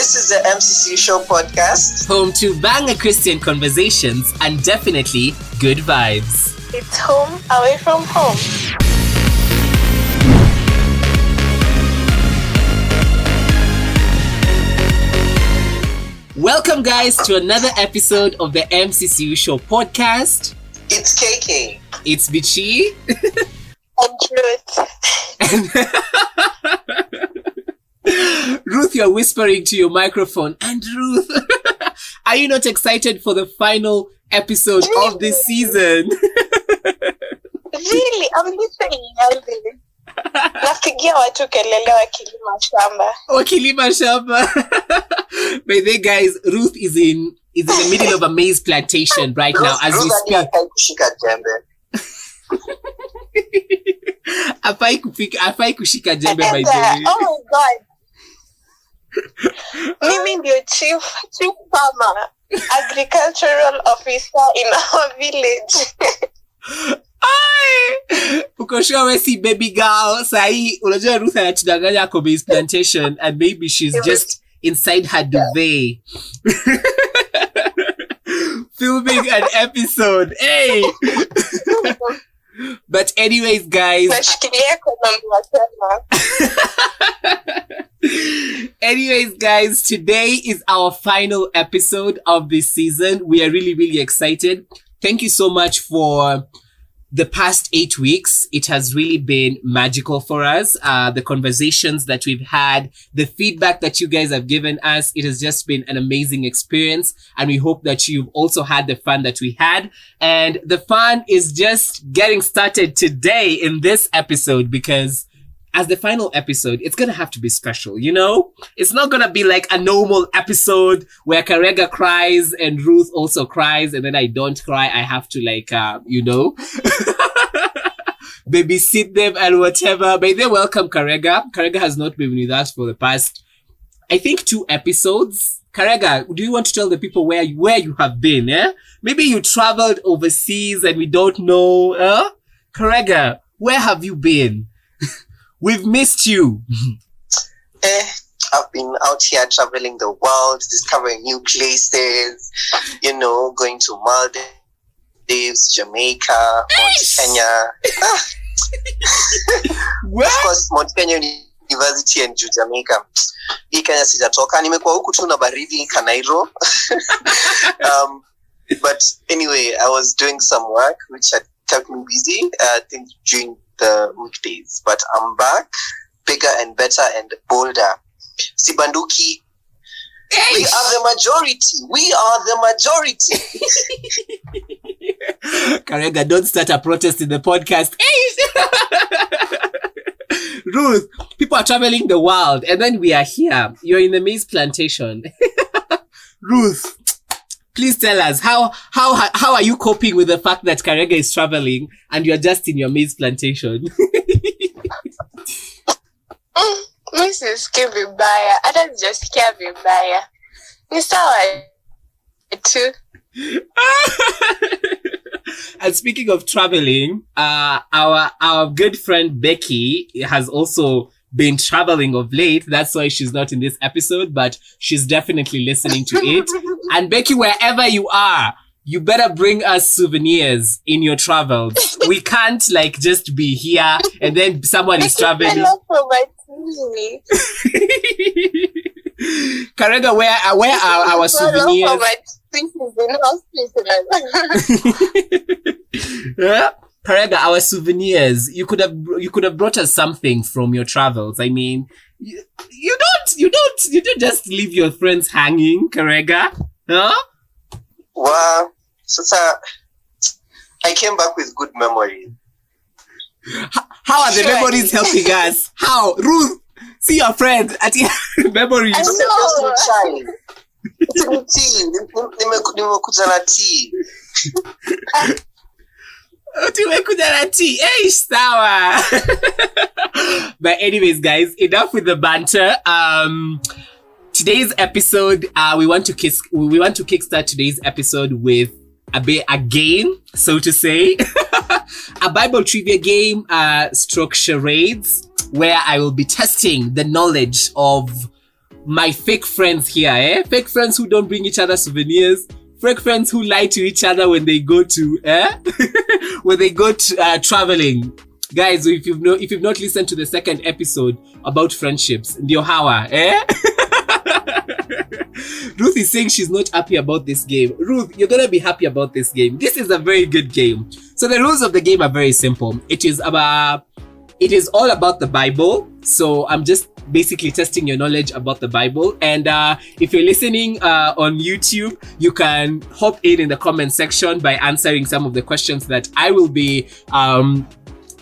This is the MCCU Show podcast. Home to banger Christian conversations and definitely good vibes. It's home away from home. Welcome guys to another episode of the MCCU Show podcast. It's KK. It's Bichii. And Ruth. Ruth, you're whispering to your microphone. And Ruth, are you not excited for the final episode of this season? Really? I'm listening. Napigia watu kelele wakilima shamba. By the way, guys, Ruth is in the middle of a maize plantation right now as we speak. Afai kushika jembe by the way. Oh my God. Mimi ndio chief farmer, agricultural officer in our village. Uko sure we see baby girl sahi unajua Ruth anatudanganya kwa maize plantation and maybe she's just inside her duvet filming an episode. Hey. But anyways, guys. Today is our final episode of this season. We are really, really excited. Thank you so much for the past 8 weeks. It has really been magical for us. The conversations that we've had, the feedback that you guys have given us, it has just been an amazing experience. And we hope that you've also had the fun that we had. And the fun is just getting started today in this episode because as the final episode, it's going to have to be special, you know? It's not going to be like a normal episode where Karega cries and Ruth also cries and then I don't cry. I have to babysit them and whatever. But they welcome Karega. Karega has not been with us for the past, I think, 2 episodes. Karega, do you want to tell the people where you have been? Eh? Maybe you traveled overseas and we don't know. Karega, where have you been? We've missed you. I've been out here traveling the world, discovering new places, going to Maldives, Jamaica, Mount Kenya. Of course, Mount Kenya University and Jamaica. Hii Kenya sijatoka. Nimekuwa huku tu na baridi Kairu. But anyway, I was doing some work which had kept me busy, I think during the weekdays, but I'm back, bigger and better and bolder. Sibanduki. We are the majority. Karega, don't start a protest in the podcast. Ruth, people are traveling the world and then we are here. You're in the maize plantation. Ruth, please tell us how are you coping with the fact that Karega is traveling and you're just in your maize plantation? Mrs. Kivibaya, I don't just care vibaya. Ni sawa too. And speaking of traveling, our good friend Becky has also been traveling of late. That's why she's not in this episode, but she's definitely listening to it. And Becky, wherever you are, you better bring us souvenirs in your travels. We can't just be here and then someone is traveling. Karega, where are our souvenirs? Karega, our souvenirs. You could have brought us something from your travels. I mean, you don't just leave your friends hanging, Karega. Huh? Well, I came back with good memories. How are the memories helping us? How? Ruth, see your friend at your memories. It's tea. But anyways, guys, enough with the banter. Today's episode, we want to kickstart today's episode with a game, so to say. A Bible trivia game, stroke charades, where I will be testing the knowledge of my fake friends here, fake friends who don't bring each other souvenirs, fake friends who lie to each other when they go to when they go to traveling. Guys, if you've not listened to the second episode about friendships, ndio hawa, Ruth is saying she's not happy about this game. Ruth, you're gonna be happy about this game. This is a very good game. So the rules of the game are very simple. It is all about the Bible. So I'm just basically testing your knowledge about the Bible. And if you're listening on YouTube, you can hop in the comment section by answering some of the questions that I will be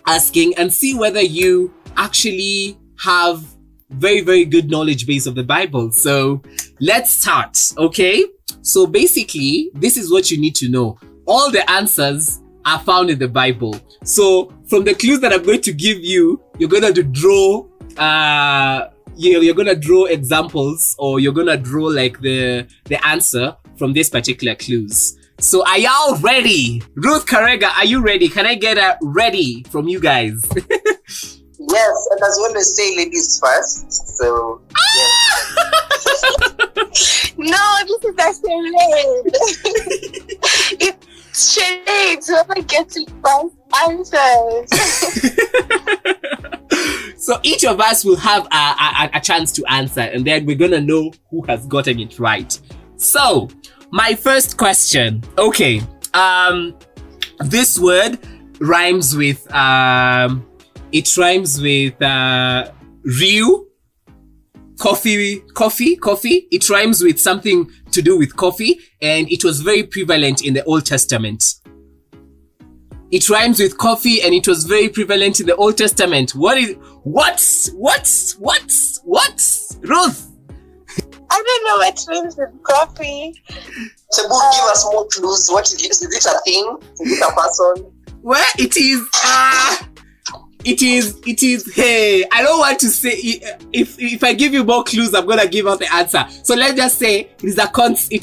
asking, and see whether you actually have very, very good knowledge base of the Bible. So let's start, okay? So basically, this is what you need to know. All the answers are found in the Bible. So from the clues that I'm going to give you, you're going to draw you're gonna draw examples, or you're gonna draw like the answer from these particular clues. So are y'all ready? Ruth Karega, are you ready? Can I get a ready from you guys? Yes, and as we always say, ladies first. So yes. No, this is a charade. It's charades. Whoever gets it first answers. So each of us will have a chance to answer, and then we're gonna know who has gotten it right. So my first question. Okay. This word rhymes with Ryu. Coffee. It rhymes with something to do with coffee, and it was very prevalent in the Old Testament. It rhymes with coffee, and it was very prevalent in the Old Testament. What? Ruth? I don't know what rhymes with coffee. Cebu, give us more clues. What is it? Is it a thing? Is it a person? Well, it is. It is. Hey, I don't want to say. If I give you more clues, I'm gonna give out the answer. So let's just say it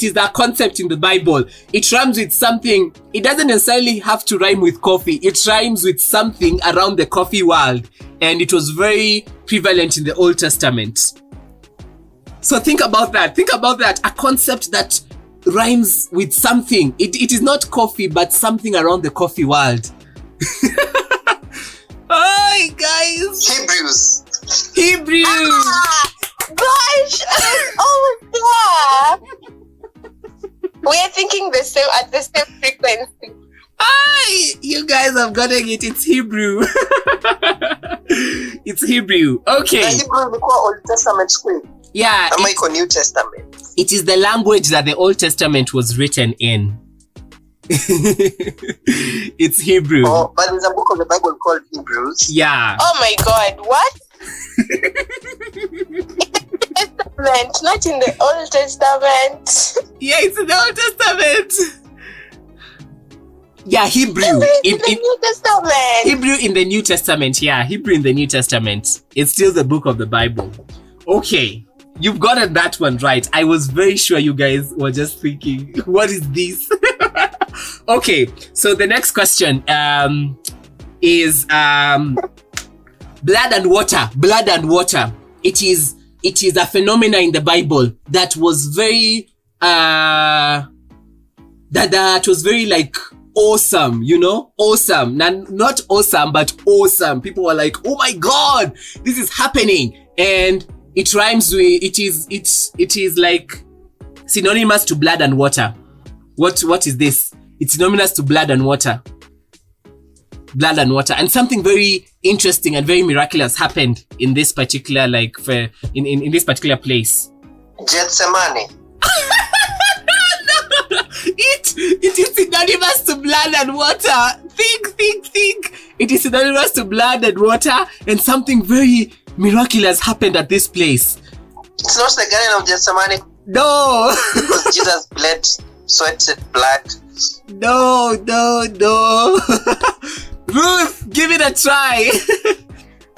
is a concept in the Bible. It rhymes with something. It doesn't necessarily have to rhyme with coffee. It rhymes with something around the coffee world, and it was very prevalent in the Old Testament. So think about that. A concept that rhymes with something. It is not coffee, but something around the coffee world. Hi guys. Hebrews. Gosh, oh yeah. We are thinking the same at the same frequency. Hi, you guys have gotten it. It's Hebrew. It's Hebrew. Okay. The Hebrew is called Old Testament script. Yeah. Am I called New Testament? It is the language that the Old Testament was written in. It's Hebrew. Oh, but there's a book of the Bible called Hebrews. Yeah. Oh my God, what? Testament, not in the Old Testament. Yeah, it's in the Old Testament. Yeah, Hebrew. In the New Testament. Hebrew in the New Testament. Yeah, Hebrew in the New Testament. It's still the book of the Bible. Okay. You've gotten that one right. I was very sure you guys were just thinking, what is this? Okay, so the next question is blood and water. Blood and water. It is a phenomena in the Bible that was very that was very like awesome, you know? Awesome. Not awesome, but awesome. People were like, oh my God, this is happening. And it rhymes with, it is like synonymous to blood and water. What is this? It's synonymous to blood and water. Blood and water. And something very interesting and very miraculous happened in this particular, in this particular place. Gethsemane. It is synonymous to blood and water. Think. It is synonymous to blood and water, and something very miraculous happened at this place. It's not the Garden of Gethsemane. No. Because Jesus bled, sweated blood. No. Ruth, give it a try.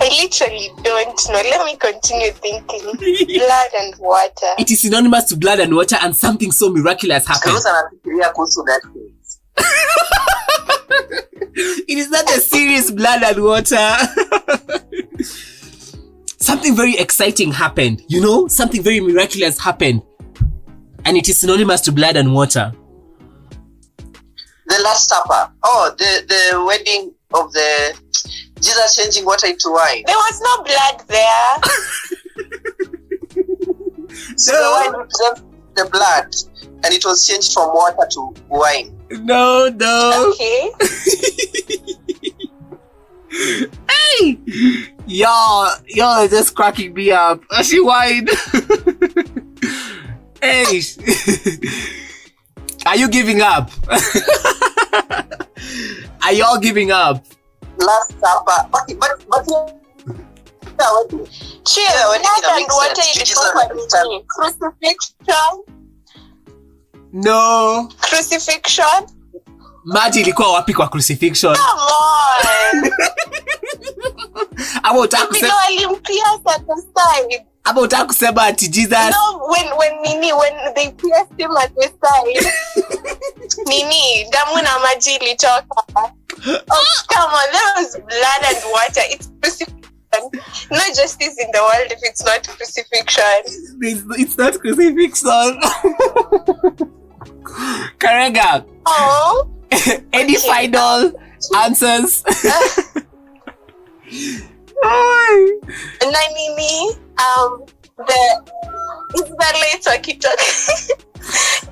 I literally don't know. Let me continue thinking. Blood and water. It is synonymous to blood and water, and something so miraculous happened. It is not a serious blood and water. something very exciting happened. You know, something very miraculous happened. And it is synonymous to blood and water. The Last Supper. Oh, the wedding of the Jesus changing water into wine. There was no blood there. So the wine represents the blood, and it was changed from water to wine. No. Okay. Hey! Y'all are just cracking me up. She wine. Hey. Are you giving up? Are y'all giving up? Last Supper. Okay, but Chill, blood and water is not crucifixion. No. Crucifixion? Maji ilikuwa wapi kwa crucifixion? Come on. Ama utaka kusema Alimpierce at the side. ama utaka kusema ati Jesus. No, when they pierced him at the side. Damu na maji ilitoka. Oh, come on, there was blood and water. It's crucifixion. No justice in the world if it's not crucifixion. It's not crucifixion. Karega. Oh. Any final answers? The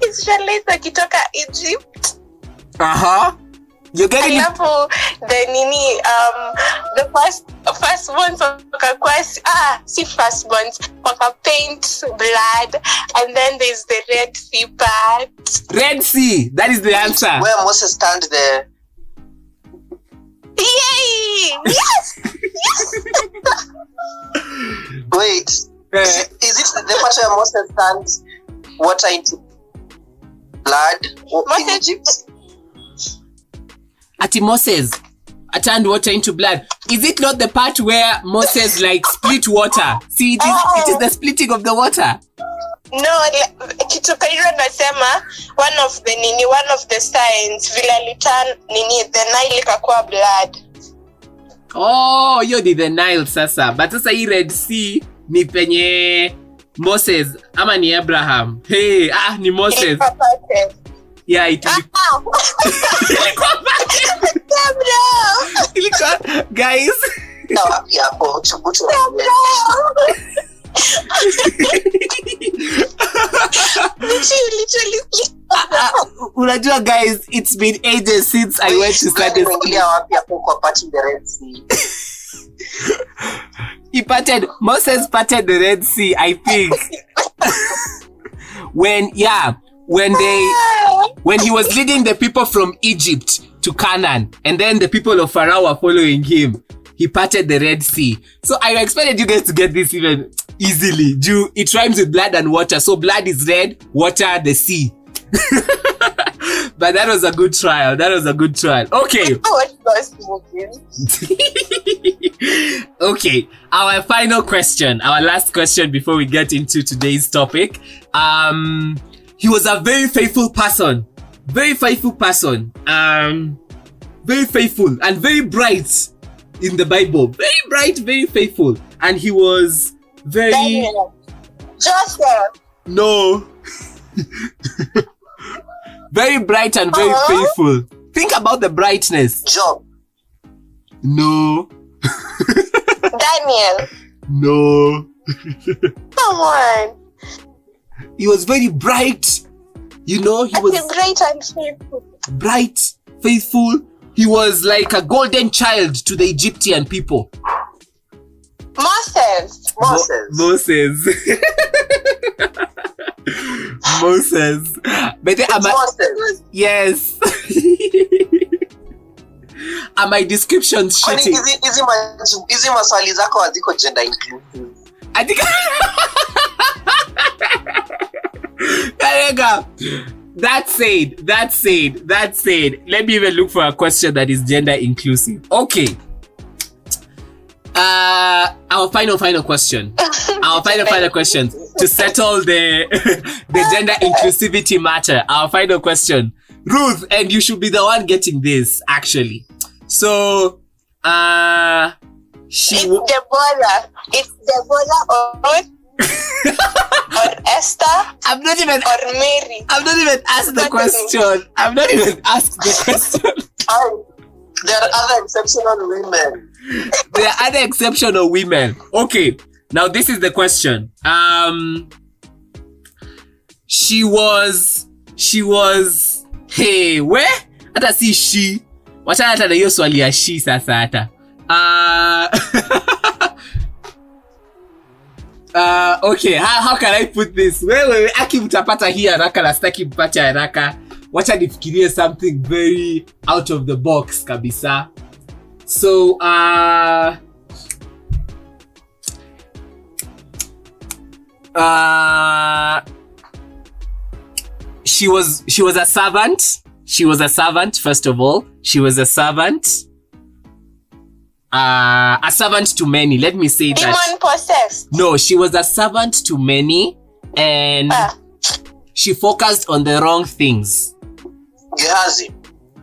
Israelites wakitoka Egypt. You're getting Alafu the first ones si first ones paint blood, and then there's the Red Sea part. Red Sea, that is the answer. Where Moses turned the... Yay! Yes! Wait, is it the part where Moses turned water into blood in Egypt? Ati Moses turned water into blood. Is it not the part where Moses split water? See, it is the splitting of the water. No, kitu Kairu anasema one of the signs vile aliturn the Nile ikakuwa blood. Oh, hiyo ni the Nile sasa. But sasa hii Red Sea ni penye Moses ama ni Abraham. Hey, ni Moses. Yeah, it guys. Literally. Unajua guys, it's been ages since I went to Sunday school. Moses parted the Red Sea, I think. when he was leading the people from Egypt to Canaan, and then the people of Pharaoh were following him, he parted the Red Sea. So I expected you guys to get this even easily. It rhymes with blood and water. So blood is red, water the sea. But that was a good trial. Okay. Okay. Our final question. Our last question before we get into today's topic. He was a very faithful person. Very faithful and very bright in the Bible. Very bright, very faithful. And he was very... Daniel. Joseph. No. Very bright and very faithful. Think about the brightness. Job. No. Daniel. No. Come on. He was very bright. You know, he was bright and faithful. Bright, faithful. He was like a golden child to the Egyptian people. Moses. Moses. But Moses. Yes. Are my descriptions shitty? Hizi maswali zako haziko gender inclusive. I think Karega. That said, let me even look for a question that is gender inclusive. Okay. Our final question. Our final question to settle the gender inclusivity matter. Our final question. Ruth, and you should be the one getting this, actually. So, It's Deborah. It's Deborah or Esther. I'm not even or Mary. I've not even asked the question. I've not even asked the question. There are other exceptional women. There are other exceptional women. Okay. Now this is the question. She was hey, where? Hata si she. Wacha hata na hiyo swali ya she sasa hata. Okay, how can I put this? Wewe aki mtapata hii haraka na sitaki mpate haraka. Wacha nifikirie something very out of the box kabisa. So she was a servant. She was a servant, first of all. She was a servant. A servant to many. Let me say that. Demon possessed. No, she was a servant to many, and she focused on the wrong things. Gehazi.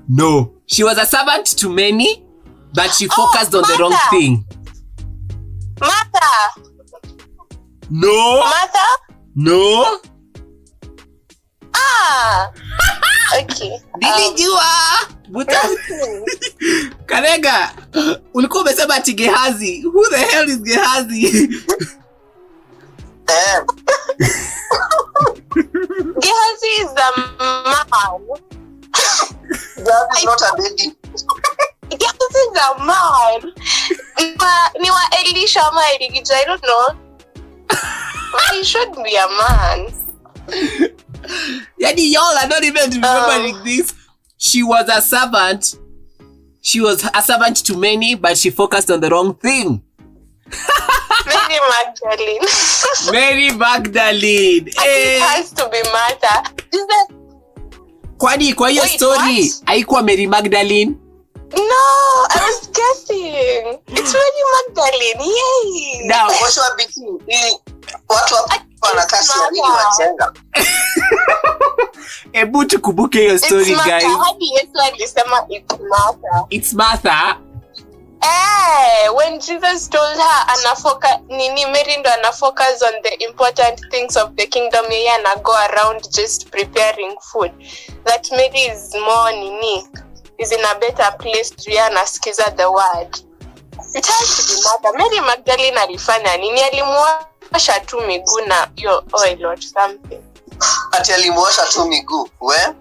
No, she was a servant to many, but she focused on the wrong thing. Martha. No. Martha? No. Okay. Nilijua. Karega, ulikuwa umesema ati Gehazi. Who the hell is Gehazi? Gehazi is a man. Gehazi is not a lady. Gehazi is a man. Ni wa Elisha ama Elijah, I don't know. But he should be a man. Yani y'all are not even remembering this. She was a servant. She was a servant to many, but she focused on the wrong thing. Mary Magdalene. Mary Magdalene. It has to be Martha. Kwani kwa hiyo story haikuwa Mary Magdalene? No, I was guessing. It's Mary Magdalene. Yay. Now, Mwisho wa Bichii. Watu wanakaa shuleni wachenga. Ebu tukumbuke hiyo story, guys. Hadi Yesu alisema it's Martha. It's Martha. When Jesus told her Mary ndo anafocus on the important things of the kingdom, yeye ana go around just preparing food. That Mary is more is in a better place to anasikiza the word. It has to be Martha. Mary Magdalene alifanya nini? Alimuosha tu miguu na your oil or something. Ati alimuosha tu miguu. Where?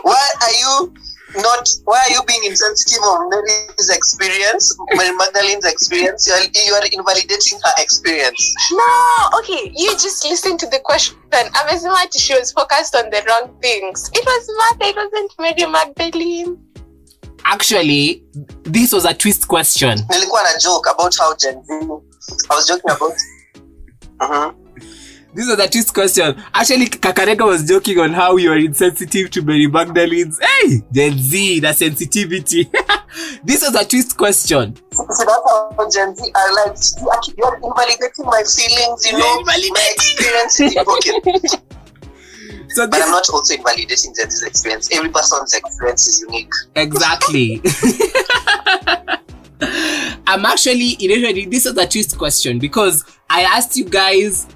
Why are you being insensitive of Mary's experience, Mary Magdalene's experience? You are invalidating her experience. No, okay, you just listen to the question. Amesema she was focused on the wrong things. It was Martha, it wasn't Mary Magdalene. Actually, this was a twist question. Nilikuwa na joke about how Gen Z. I was joking about. This was a twist question. Actually, Kakarega was joking on how you are insensitive to Mary Magdalene's. Hey, Gen Z, the sensitivity. This was a twist question. So that's how Gen Z are like, you're invalidating my feelings, my experience is broken. But I'm not also invalidating Gen Z's experience. Every person's experience is unique. Exactly. I'm actually, initially, this was a twist question because I asked you guys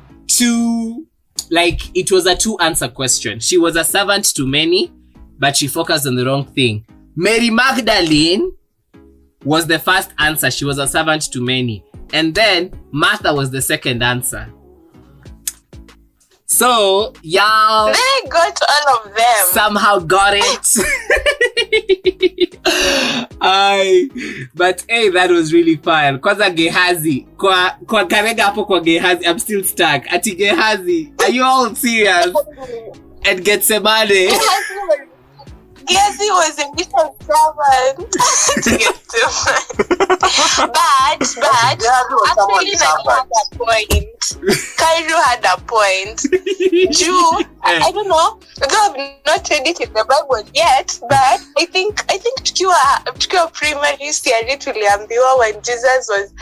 it was a 2-answer question. She was a servant to many, but she focused on the wrong thing. Mary Magdalene was the first answer. She was a servant to many. And then Martha was the second answer. So, y'all... They got all of them. Somehow got it. But hey, that was really fun. Kwanza Gehazi. Kwa Karega hapo kwa Gehazi. I'm still stuck. Ati Gehazi. Are you all serious? And Getsemane. Gehazi was a little servant to Getsemane. But actually Nani had a point. Kairu had a point. I don't know. Although I've not read it in the Bible yet, but I think tukiwa primary siari tuliambiwa when Jesus was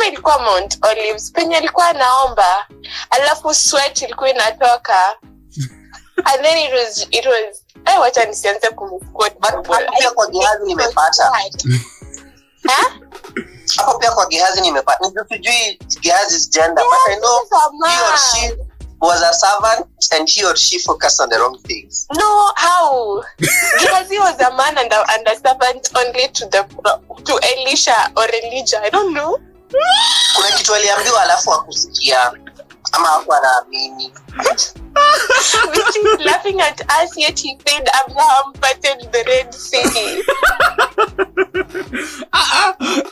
ilikuwa Mount Olives penye alikuwa anaomba alafu sweat ilikuwa inatoka and then it was wacha nisianze kumquote but kwa Gehazi nimepata Hapo pia kwa Gehazi nimepata. Sijui Gehazi's gender, but I know he or she was a servant and he or she focused on the wrong things. No, how? Gehazi was a man and a servant only to Elisha or Elijah. I don't know. Kuna kitu aliambiwa alafu akusikia ama hapo anaamini. Bichii is laughing at us, yet he said Abraham parted the Red Sea.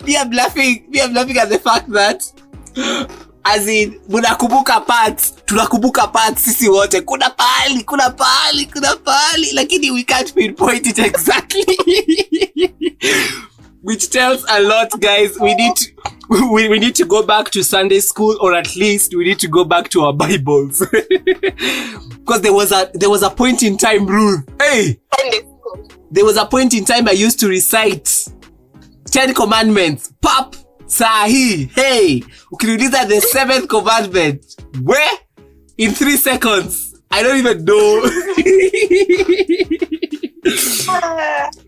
Me, I'm laughing at the fact that, as in, tunakumbuka parts sisi wote. Kuna pahali, lakini we can't pinpoint it exactly. Which tells a lot, guys. We need to go back to Sunday school, or at least we need to go back to our Bibles. Because there was a point in time, Ruth. Hey! There was a point in time I used to recite 10 commandments. Pop! Sahi! Hey! Ukiniuliza the 7th commandment. Where? In 3 seconds. I don't even know.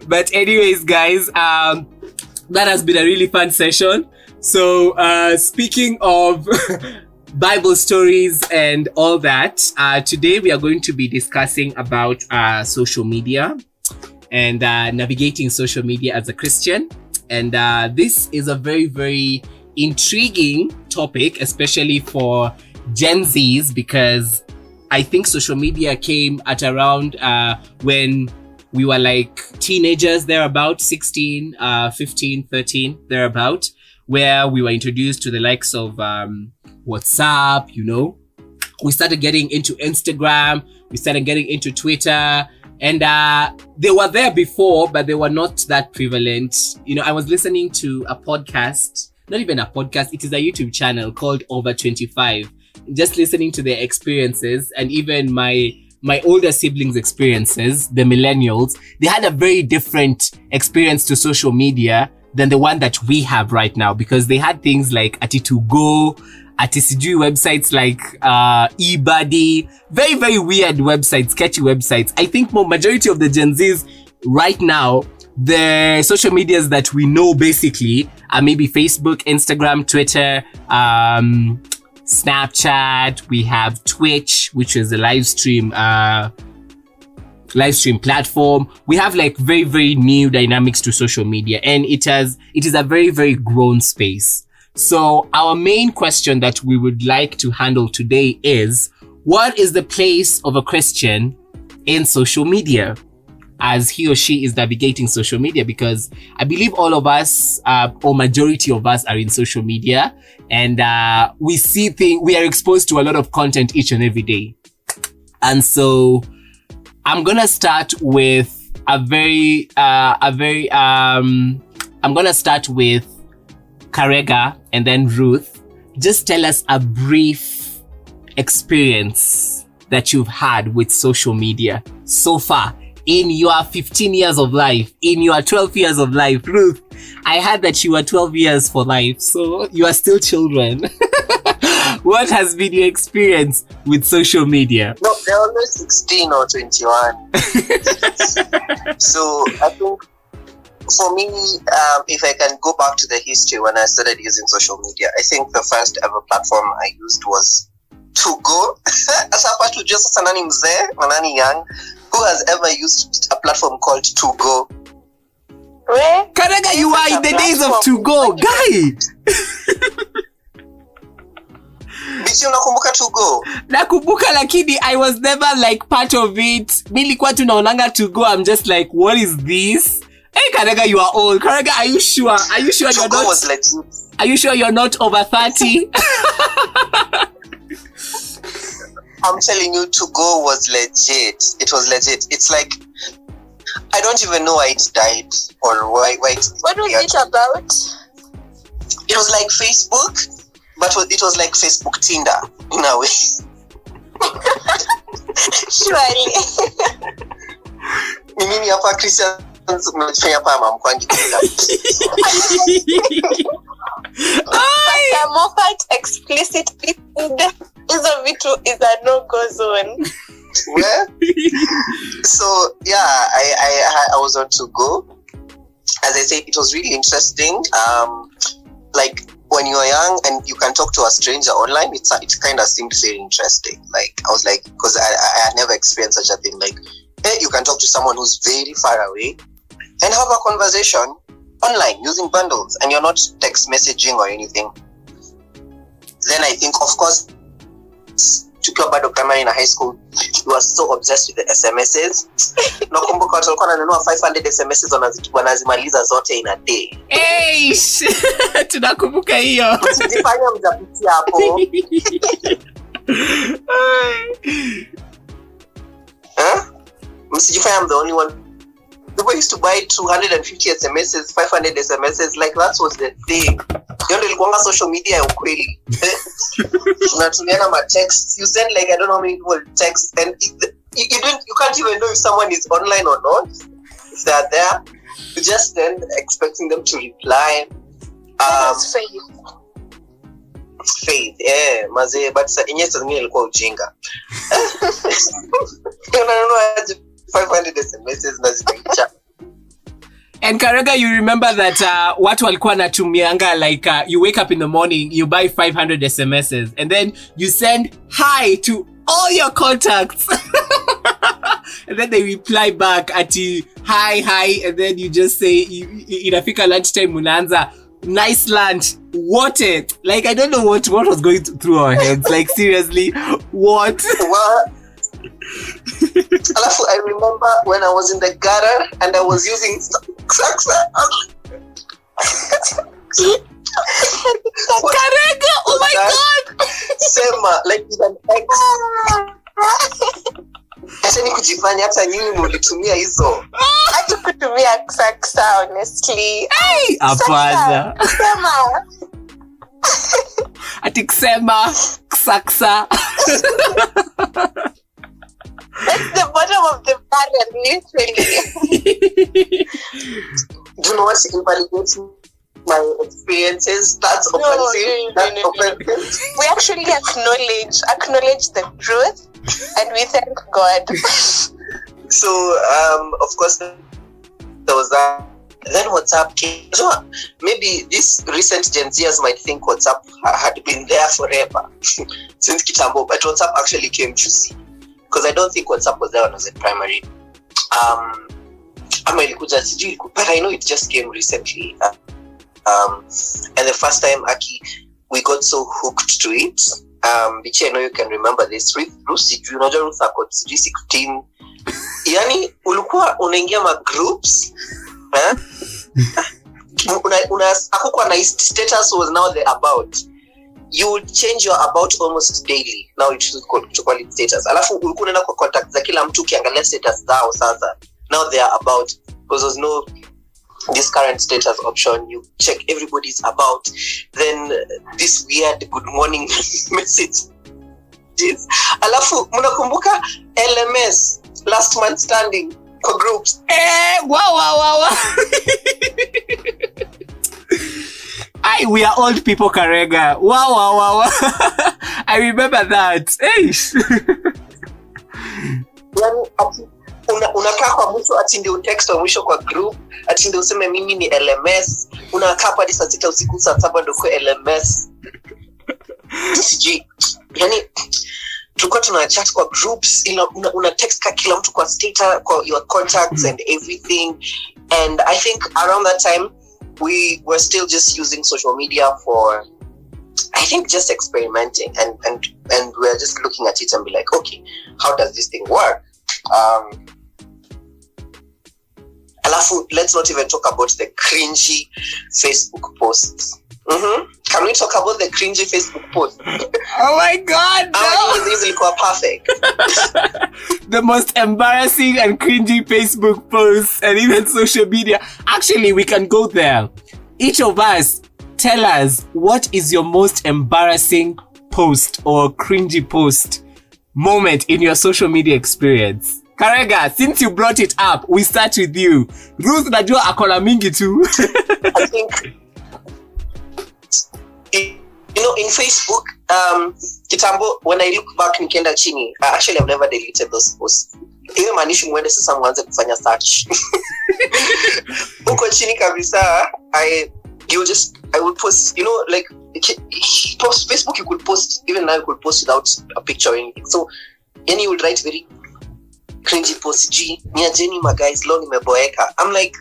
But anyways, guys, that has been a really fun session. So, speaking of Bible stories and all that, today we are going to be discussing about social media and navigating social media as a Christian. And this is a very, very intriguing topic, especially for Gen Zs, because I think social media came at around when we were like teenagers, thereabout, 16, 15, 13, thereabout, where we were introduced to the likes of WhatsApp, you know. We started getting into Instagram, we started getting into Twitter, and they were there before, but they were not that prevalent. You know, I was listening to a podcast, not even a podcast, it is a YouTube channel called Over 25, just listening to their experiences, and even my older siblings' experiences, the millennials. They had a very different experience to social media than the one that we have right now, because they had things like Ati2Go, Ati-Sijui websites like eBuddy, very, very weird websites, sketchy websites. I think majority of the Gen Zs right now, the social medias that we know basically are maybe Facebook, Instagram, Twitter, Snapchat. We have Twitch, which is a live stream platform. We have like very, very new dynamics to social media, and it is a very, very grown space. So our main question that we would like to handle today is, what is the place of a Christian in social media as he or she is navigating social media? Because I believe all of us, or majority of us, are in social media, and we are exposed to a lot of content each and every day. And so I'm gonna start with I'm gonna start with Karega and then Ruth. Just tell us a brief experience that you've had with social media so far in your 15 years of life, in your 12 years of life. Ruth, I heard that you were 12 years for life, so you are still children. What has been your experience with social media? No, they're always 16 or 21. So I think for me, if I can go back to the history when I started using social media, I think the first ever platform I used was 2Go. Asapa to just Sanani Mzee, Manani Young, who has ever used a platform called 2Go? Where? Karega, you are in the days of 2Go, guy. Bichii, unakumbuka 2Go? Nakumbuka, lakini I was never like part of it. Nilikuwa tunaonanga 2Go. I'm just like, what is this? Hey, Karega, you are old. Karega, are you sure? Are you sure you're not? Was legit. Are you sure you're not over 30? I'm telling you, 2Go was legit. It was legit. It's like, I don't even know why it died or why it. What was it about? It was like Facebook, but it was like Facebook Tinder in a way. Surely. Mimi hapa Christian mnafanya hapa mamkwangi tena. Moffat explicitly is a vitu is a no-go zone. Well, so yeah, I was on 2Go, as I said, it was really interesting. Like when you are young and you can talk to a stranger online, it kind of seemed very interesting. Like I was like, because I had never experienced such a thing. Like, hey, you can talk to someone who's very far away and have a conversation online using bundles, and you're not text messaging or anything. Then I think, of course, tukiwa bado primary in high school, we were so obsessed with the SMSs. Nakumbuka watu walikuwa wananunua 500 SMSs wanazimaliza zote in a day. Hey, tunakumbuka hiyo. Msijifanye mjapitia hapo. Msijifanye I'm the only one. People used to buy 250 SMSs, 500 SMSs, like that was the thing. Hiyo ndio ilikuwa social media ya ukweli. Unatumiana ma text, you send like I don't know how many people text, and you can't even know if someone is online or not. If they're there, you just then expecting them to reply. Faith, maze, but inye zingine ilikuwa ujinga. Unanunua 500 SMSs na zinaisha. And Karega, you remember that watu walikuwa natumianga like you wake up in the morning, you buy 500 SMSs, and then you send hi to all your contacts. And then they reply back at hi, and then you just say, inafika lunchtime munaanza, nice lunch, what it? Like, I don't know what was going through our heads. Like, seriously, what? What? Alafu, I remember when I was in the gutter and I was using Karega, oh my God! Sema, like with an X. Achani kujifanya hata nyinyi mulitumia hizo. Hata kutumia saksa, honestly. Hey, apana. Sema. Ati kusema saksa. That's the bottom of the barrel, literally. Do you know what invalidates my experiences? That's offensive. Offensive. We actually acknowledge the truth, and we thank God. So, of course, there was that. Then WhatsApp came. So maybe these recent Gen Zers might think WhatsApp had been there forever since Kitambo, but WhatsApp actually came juicy. Because I don't think WhatsApp was there when I was in primary. But I know it just came recently. And the first time, we got so hooked to it. Bichii, I know you can remember this. Ruth, you know, Ruth got 16. Yani, ulikuwa unaingia ma groups. Hakukuwa na status was now the about. You would change your about almost daily. Now it should call it status. Alafu ulikuwa unaenda kwa contact za kila mtu ukiangalia status zao sasa. Now they are about, because there's no this current status option. You check everybody's about. Then this weird good morning message. Alafu mnakumbuka LMS, last man standing for groups. Wow. We are old people, Karega. Wow. I remember that. Unakaa kwa mwisho ati ndio text wa mwisho kwa group, ati ndio useme mimi ni LMS. Unakaa hadi saa 6 usiku, saa 7 ndio kwa LMS. Yani tulikuwa tuna chat kwa groups, una text ka kila mtu kwa status, kwa your contacts and everything. And I think around that time we were still just using social media for, I think, just experimenting, and we were just looking at it and be like, okay, how does this thing work? Alafu, let's not even talk about the cringy Facebook posts. Can we talk about the cringy Facebook posts? Oh my God, no! These look perfect. The most embarrassing and cringy Facebook posts and even social media. Actually, we can go there. Each of us, tell us, what is your most embarrassing post or cringy post moment in your social media experience? Karega, since you brought it up, we start with you. Ruth, najua akona mingi too. I think, you know, in Facebook, Kitambo, when I look back nikienda chini, actually I've never deleted those posts. hiyo maanishi mwende sasa mwanze kufanya search. Huko chini kabisa I would post, you know, like post Facebook, you could post, even now you could post without a picture or anything. So then you would write very cringy post, Nia Jenny, my guys, lo nimeboeka. I'm like,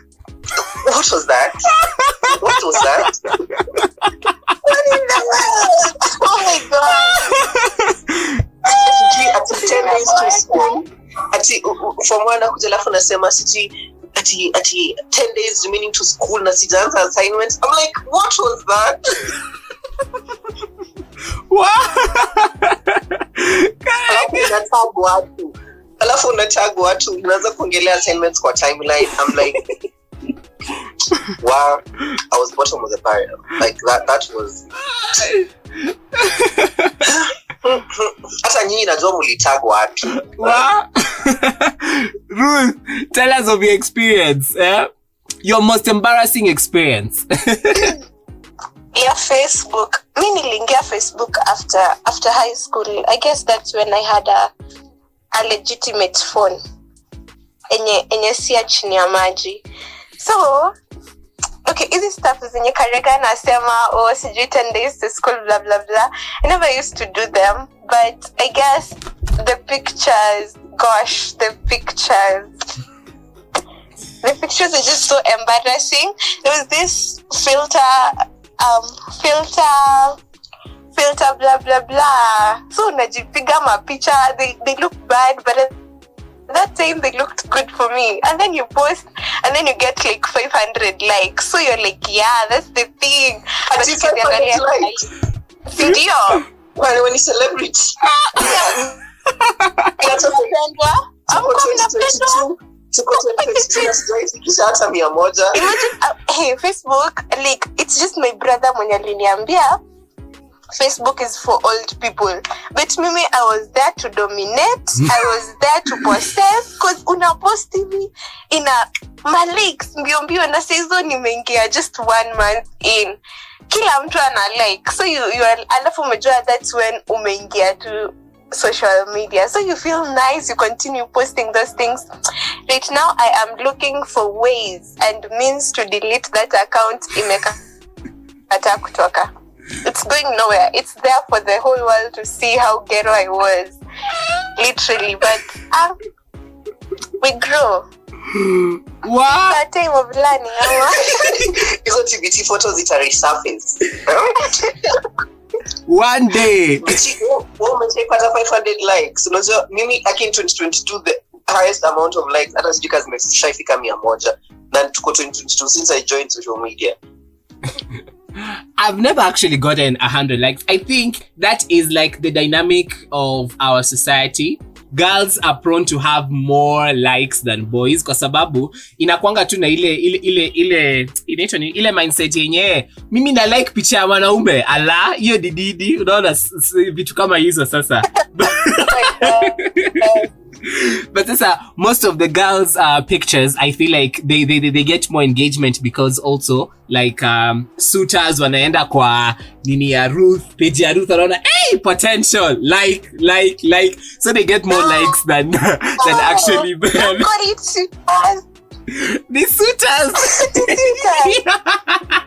what was that? What was that? What in the world? Oh my god. Ati 10 days to school. Ati from one akuja alafu nasema siji ati 10 days remaining to school na sijaanza assignments. I'm like, what was that? Alafu unatag watu unaanza kuongelea assignments kwa timeline. I'm like, wow, I was bottom of the barrel. Like that was hata nyinyi najua mulitag watu. Ruth, tell us of your experience, your most embarrassing experience. Yeah, Facebook. Mi niliingia Facebook after high school. I guess that's when I had a legitimate phone. Enye siya chini ya maji. So, okay, hizi stuff zenye Karega nasema, sijui 10 days to school, blah, blah, blah. I never used to do them, but I guess the pictures are just so embarrassing. There was this filter, blah, blah, blah. So, unajipiga mapicha, they look bad, but at that time they looked good for me. And then you post, and then you get like 500 likes. So you're like, yeah, that's the thing. But you 500 likes. Video. When you celebrity. Hey, Facebook, like, it's just my brother mwenye aliniambia Facebook is for old people. But mimi, I was there to dominate. I was there to possess. Because una post TV in a malikes mbio na season nimeingia just 1 month in. Kila mtu ana like. So you are, alafu umejua that's when umeingia to social media. So you feel nice, you continue posting those things. Right now, I am looking for ways and means to delete that account. Imekata kutoka. It's going nowhere. It's there for the whole world to see how ghetto I was. Literally, but we grow. Wow. It's a time of learning. Hizo TBT photos ita resurface. One day. Bichii, umepata 500 likes. Unajua mimi in 2022 the highest amount of likes hata sijui kazi nimeshafika 100 na tuko 2022 since I joined social media. I've never actually gotten 100 likes. I think that is like the dynamic of our society. Girls are prone to have more likes than boys kwa sababu inakuanga tu na ile mindset yenye mimi na like picha ya wanaume ala hiyo dididi unaona vitu kama hizo sasa. But most of the girls' pictures, I feel like they get more engagement because also like suitors wanaenda kwa nini ya Ruth, page ya Ruth anaona hey potential like so they get more likes than actually them. The suitors.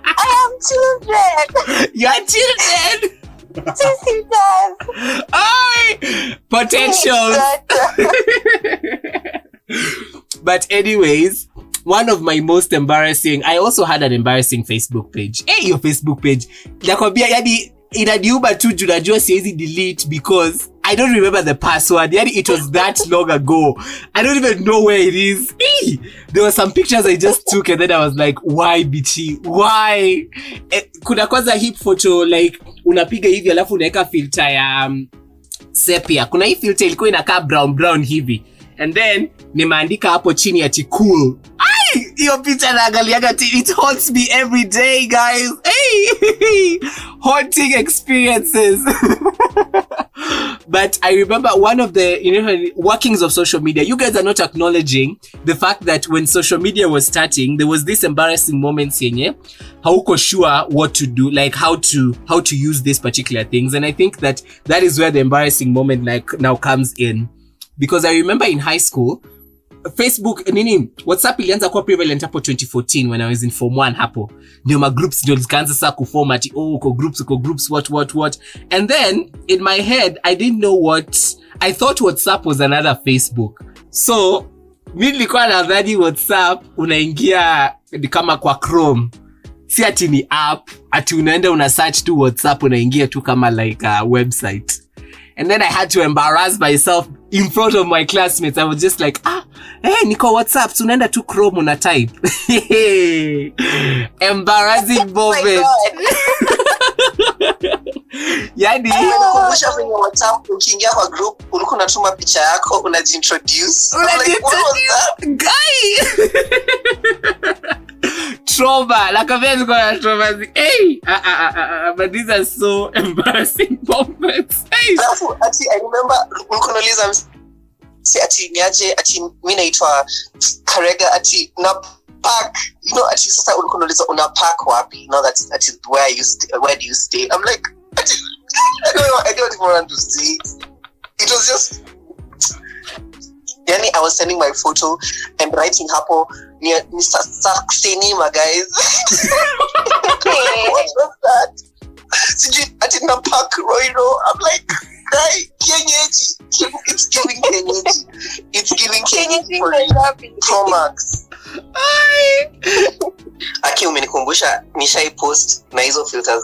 I am children. You are children. Potential. But anyways, one of my most embarrassing, I also had an embarrassing Facebook page. Hey, your Facebook page. Nakwambia yani inaniuma tu juu najua siwezi delete because I don't remember the password. Yani it was that long ago. I don't even know where it is. Hey, there were some pictures I just took and then I was like, why Bichii? Why? Kuna kwanza hip photo like unapiga hivi alafu unaweka filter ya sepia. Kuna hii filter ilikuwa inakaa brown hivi. And then nimeandika hapo chini ati cool. Ai, hiyo picha naangaliaga it haunts me every day, guys. Hey, haunting experiences. But I remember one of the workings of social media. You guys are not acknowledging the fact that when social media was starting, there was this embarrassing moments yenye hauko sure what to do, like how to use these particular things. And I think that is where the embarrassing moment like now comes in. Because I remember in high school, Facebook nini WhatsApp ilianza kuwa prevalent hapo 2014 when I was in form 1 hapo. Ndio ma groups ndio zikaanza sasa kuformat uko groups what. And then in my head I didn't know I thought WhatsApp was another Facebook. So mimi nilikuwa nadhani WhatsApp unaingia kama kwa Chrome. Si ati ni app, ati unaenda una search tu WhatsApp unaingia tu kama like a website. And then I had to embarrass myself in front of my classmates. I was just like, niko WhatsApp, so unaenda tu Chrome una type. Embarrassing moment. Yani kumbusha kwenye WhatsApp ukiingia kwa group ulikuwa unatuma picha yako unajiintroduce. Like, what was that? Guy. Trauma, like a very good trauma. Hey, but these are so embarrassing moments. Hey, I remember ulikuwa si ati niaje ati mimi naitwa Karega ati na park, you know, ati sasa ulikuwa unauliza una park wapi, you know, that's ati where do you stay. I'm like I don't even want to see. It was just yani I was sending my photo and writing hapo ni Saxenima, guys. What was that? Ati na park Roiro. I'm like, guy, Kenyeji. It's giving Kenyeji. It's giving Kenyeji for Promax. Aki umenikumbusha nishai post na hizo filters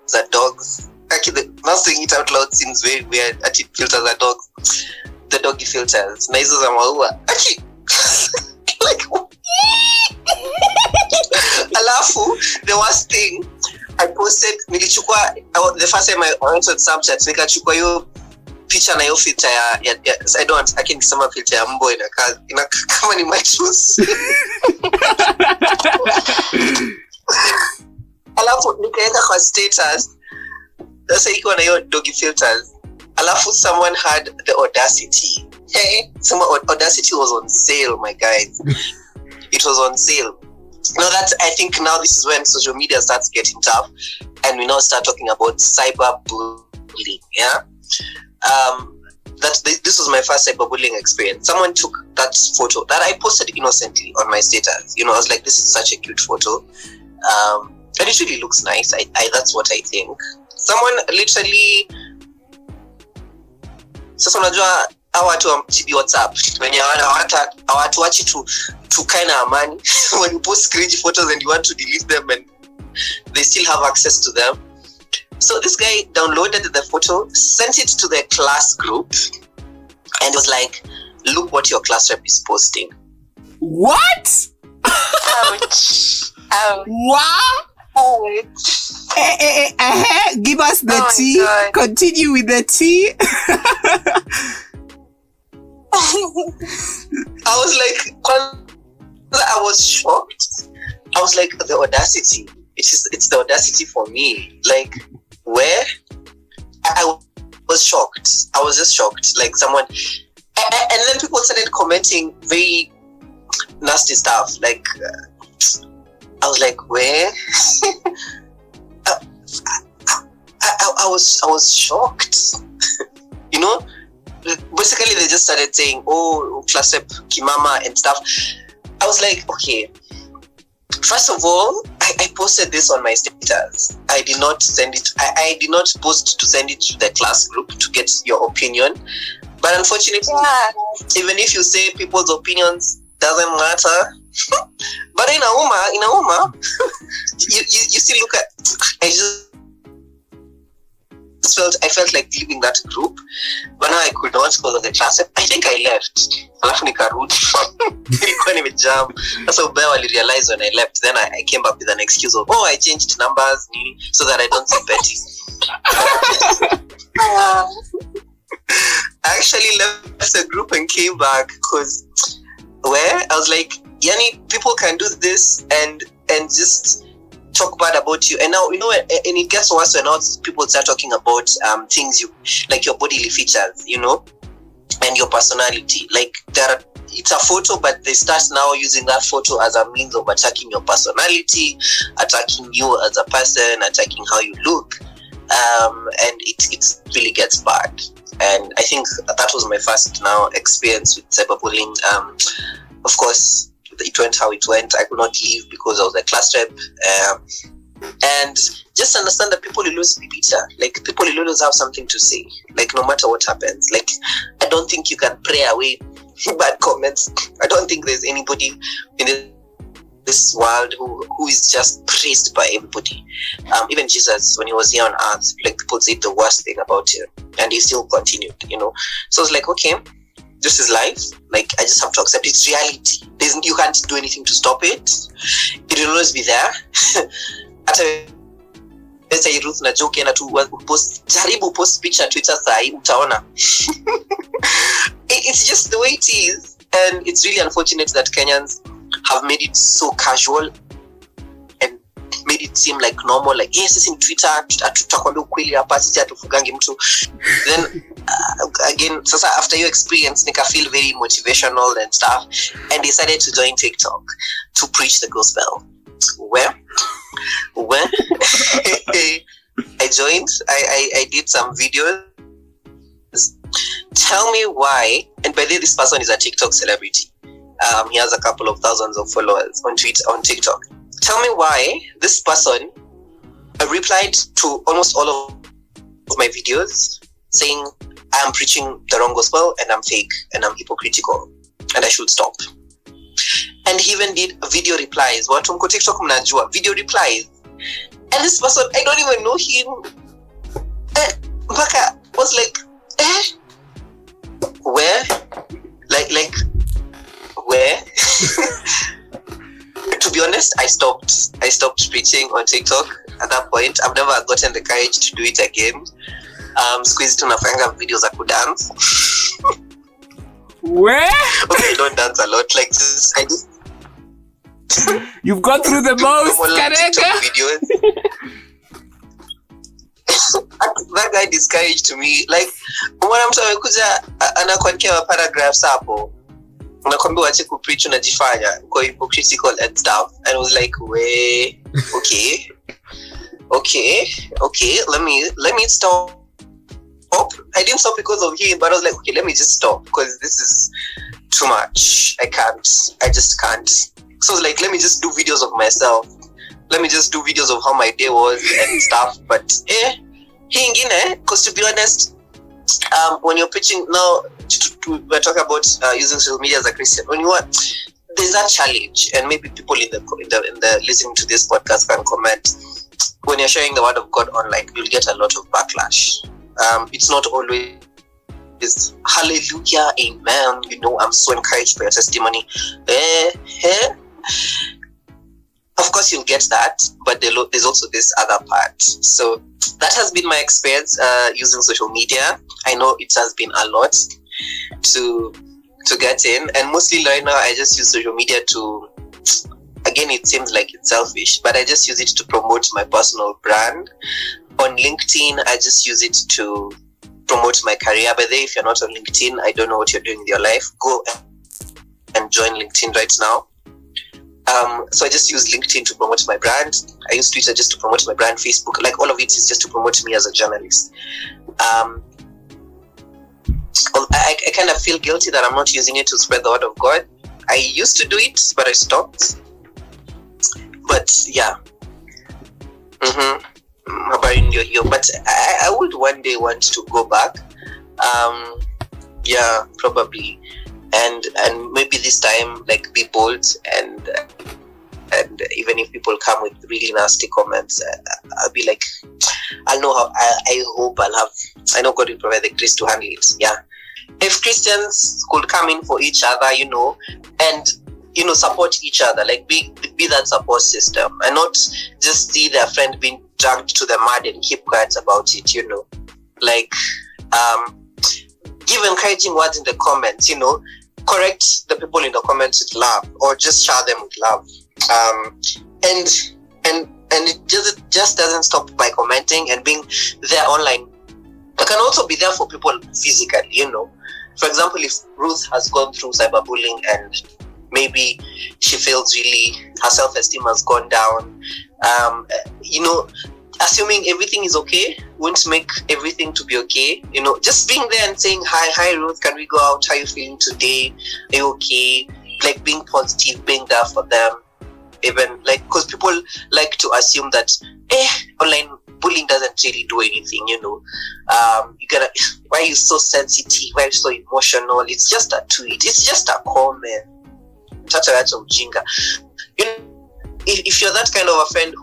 za dogs. Aki now saying it out loud seems very weird. Ati filters za dogs. The doggy filters. Na hizo za maua. Aki like alafu the worst thing I posted, nilichukua the first time I went on Snapchat, nikachukua hiyo picha na hiyo filter ya I can't sema filter ya mbo ina kama ni my shoes. Alafu nikaenda kwa status sasa ikiwa na hiyo doggy filters. Alafu someone had the audacity. Hey, Audacity was on sale, my guys. It was on sale. Now I think now this is when social media starts getting tough, and we now start talking about cyberbullying. Yeah. This was my first cyberbullying experience. Someone took that photo that I posted innocently on my status. You know, I was like, this is such a cute photo. And it really looks nice. That's what I think. Someone literally. Sasa unajua watu wa WhatsApp wenye hawatuachi to kind of amani. When you post cringy photos and you want to delete them and they still have access to them. So this guy downloaded the photo, sent it to the class group, and was like, look what your class rep is posting. What? Ouch. What? Give us the tea. God. Continue with the tea. I was shocked. I was like, the audacity. It's the audacity for me. Like, where? I was shocked. I was just shocked. Like someone, and then people started commenting very nasty stuff. Like, I was like, where? I was shocked. You know, basically they just started saying, oh, class rep Kimama and stuff. I was like, okay. First of all, I posted this on my status. I did not send it. I did not post to send it to the class group to get your opinion. But unfortunately, even if you say people's opinions doesn't matter. But in a Uma, you still look at. I felt like leaving that group, but now I could not go to the class. I think I left. Alafu nikarudi. Nilikuwa nimejam. Sasa ubaya walirealize when I left. Then I came back with an excuse of, I changed numbers so that I don't see petty. I actually left the group and came back because I was like, yani, people can do this and just talk bad about you. And now, you know, and it gets worse when now people start talking about things you like, your bodily features, you know, and your personality. Like, it's a photo, but they start now using that photo as a means of attacking your personality, attacking you as a person, attacking how you look, and it really gets bad. And I think that was my first now experience with cyberbullying. of course, it went how it went. I could not leave because I was a class rep. And just understand that people will always be bitter. Like, people will always have something to say. Like, no matter what happens. Like, I don't think you can pray away bad comments. I don't think there's anybody in this world who is just praised by everybody. Even Jesus, when he was here on earth, like, people said the worst thing about him, and he still continued, you know. So it's like, okay, this is life. Like, I just have to accept it's reality. You can't do anything to stop it. It will always be there. Hata Ruth na joke na tu jaribu post picture Twitter sahi utaona. It's just the way it is, and it's really unfortunate that Kenyans have made it so casual and made it seem like normal, like yes, it's in Twitter tutakwambia ukweli hapa sisi hatufugangi mtu. Then again, sasa after your experience nika feel very motivational and stuff, and decided to join TikTok to preach the gospel. Where I joined, I did some videos. Tell me why, and by the way, this person is a TikTok celebrity. He has a couple of thousands of followers on TikTok. Tell me why this person replied to almost all of my videos saying I'm preaching the wrong gospel and I'm fake and I'm hypocritical and I should stop. And he even did video replies. Watu mko TikTok mnajua video replies. And this person, I don't even know him. Mpaka was like, where? Like where? To be honest, I stopped preaching on TikTok at that point. I've never gotten the courage to do it again. Squeeze tunafanya videos za kudance. Where? Okay, I don't dance a lot. Like this, I just you've gone through the most, Karega. Videos. That guy discouraged me. Like, when I'm talking kuja anakuandikia paragraphs hapo. Unakwambia wache kupreach unajifanya uko hypocritical and stuff. And I was like, wait, okay, let me stop. I didn't stop because of him, but I was like, okay, let me just stop because this is too much. I just can't. So I was like, let me just do videos of myself. Let me just do videos of how my day was and stuff. But because to be honest, when you're preaching now, we're talking about using social media as a Christian. When you are, there's that challenge, and maybe people in the listening to this podcast can comment. When you're sharing the word of God online, you'll get a lot of backlash. It's not always hallelujah, amen. You know, I'm so encouraged by your testimony. Of course, you'll get that, but there's also this other part. So that has been my experience using social media. I know it has been a lot to get in, and mostly right now I just use social media to. Again, it seems like it's selfish, but I just use it to promote my personal brand. On LinkedIn, I just use it to promote my career. By the way, if you're not on LinkedIn, I don't know what you're doing with your life. Go and join LinkedIn right now. So I just use LinkedIn to promote my brand. I use Twitter just to promote my brand. Facebook, like all of it is just to promote me as a journalist. I kind of feel guilty that I'm not using it to spread the word of God. I used to do it, but I stopped. But yeah. But I would one day want to go back. Yeah, probably. And maybe this time, like, be bold and even if people come with really nasty comments, I'll be like, I'll know how. I know God will provide the grace to handle it. Yeah, if Christians could come in for each other, you know, and support each other, like be that support system, and not just see their friend being dragged to the mud and keep quiet about it. You know, like give encouraging words in the comments. You know, correct the people in the comments with love, or just share them with love. And it just doesn't stop by commenting and being there online. I can also be there for people physically, you know. For example, if Ruth has gone through cyberbullying and maybe she feels really, her self-esteem has gone down, you know, assuming everything is okay won't make everything to be okay. You know, just being there and saying, hi Ruth, can we go out? How are you feeling today? Are you okay? like being positive, being there for them, even like because people like to assume that online bullying doesn't really do anything, you know. Why are you so sensitive? Why are you so emotional? It's just a tweet. It's just a comment. You know, if you're that kind of a friend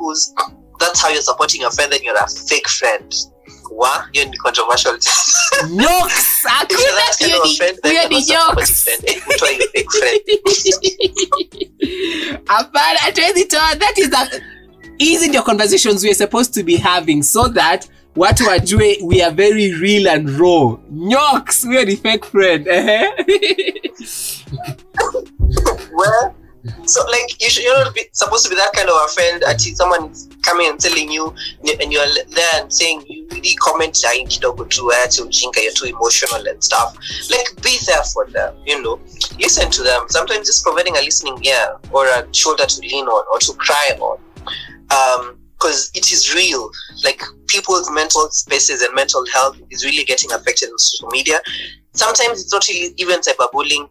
that's how you're supporting your friend, then you're a fake friend. What? You're in the controversial. Jokes! If you're that kind of a friend, then you're not a supporting friend. You're a fake friend. That is the easy the conversations we're supposed to be having, so that what we are doing, we are very real and raw. Jokes! We are the fake friend. Well, so like you're not supposed to be that kind of a friend. Actually, someone is coming and telling you, and you're there and saying you really comment, you're too emotional and stuff. Like, be there for them, you know. Listen to them. Sometimes just providing a listening ear or a shoulder to lean on or to cry on, because it is real. Like, people's mental spaces and mental health is really getting affected on social media. Sometimes it's not really even cyberbullying.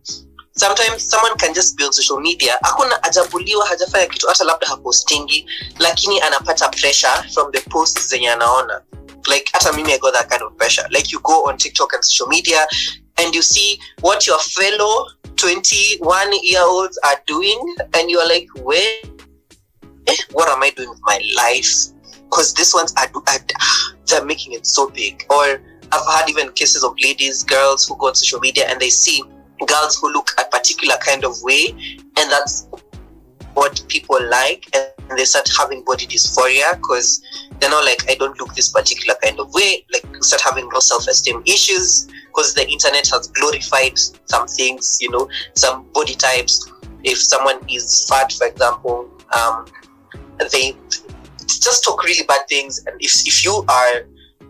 Sometimes someone can just be on social media, hakuna ajabuliwa, hajafanya kitu, hata labda hapostingi, lakini anapata pressure from the posts zenye anaona. Like, hata mimi I got that kind of pressure. Like, you go on TikTok and social media and you see what your fellow 21-year-olds are doing, and you're like, wait, what am I doing with my life? Because these ones they're making it so big. Or I've had even cases of ladies, girls who go on social media and they see girls who look a particular kind of way, and that's what people like, and they start having body dysphoria because they're not like, I don't look this particular kind of way. Like, start having low self-esteem issues because the internet has glorified some things, you know, some body types. If someone is fat, for example, they just talk really bad things, and if you are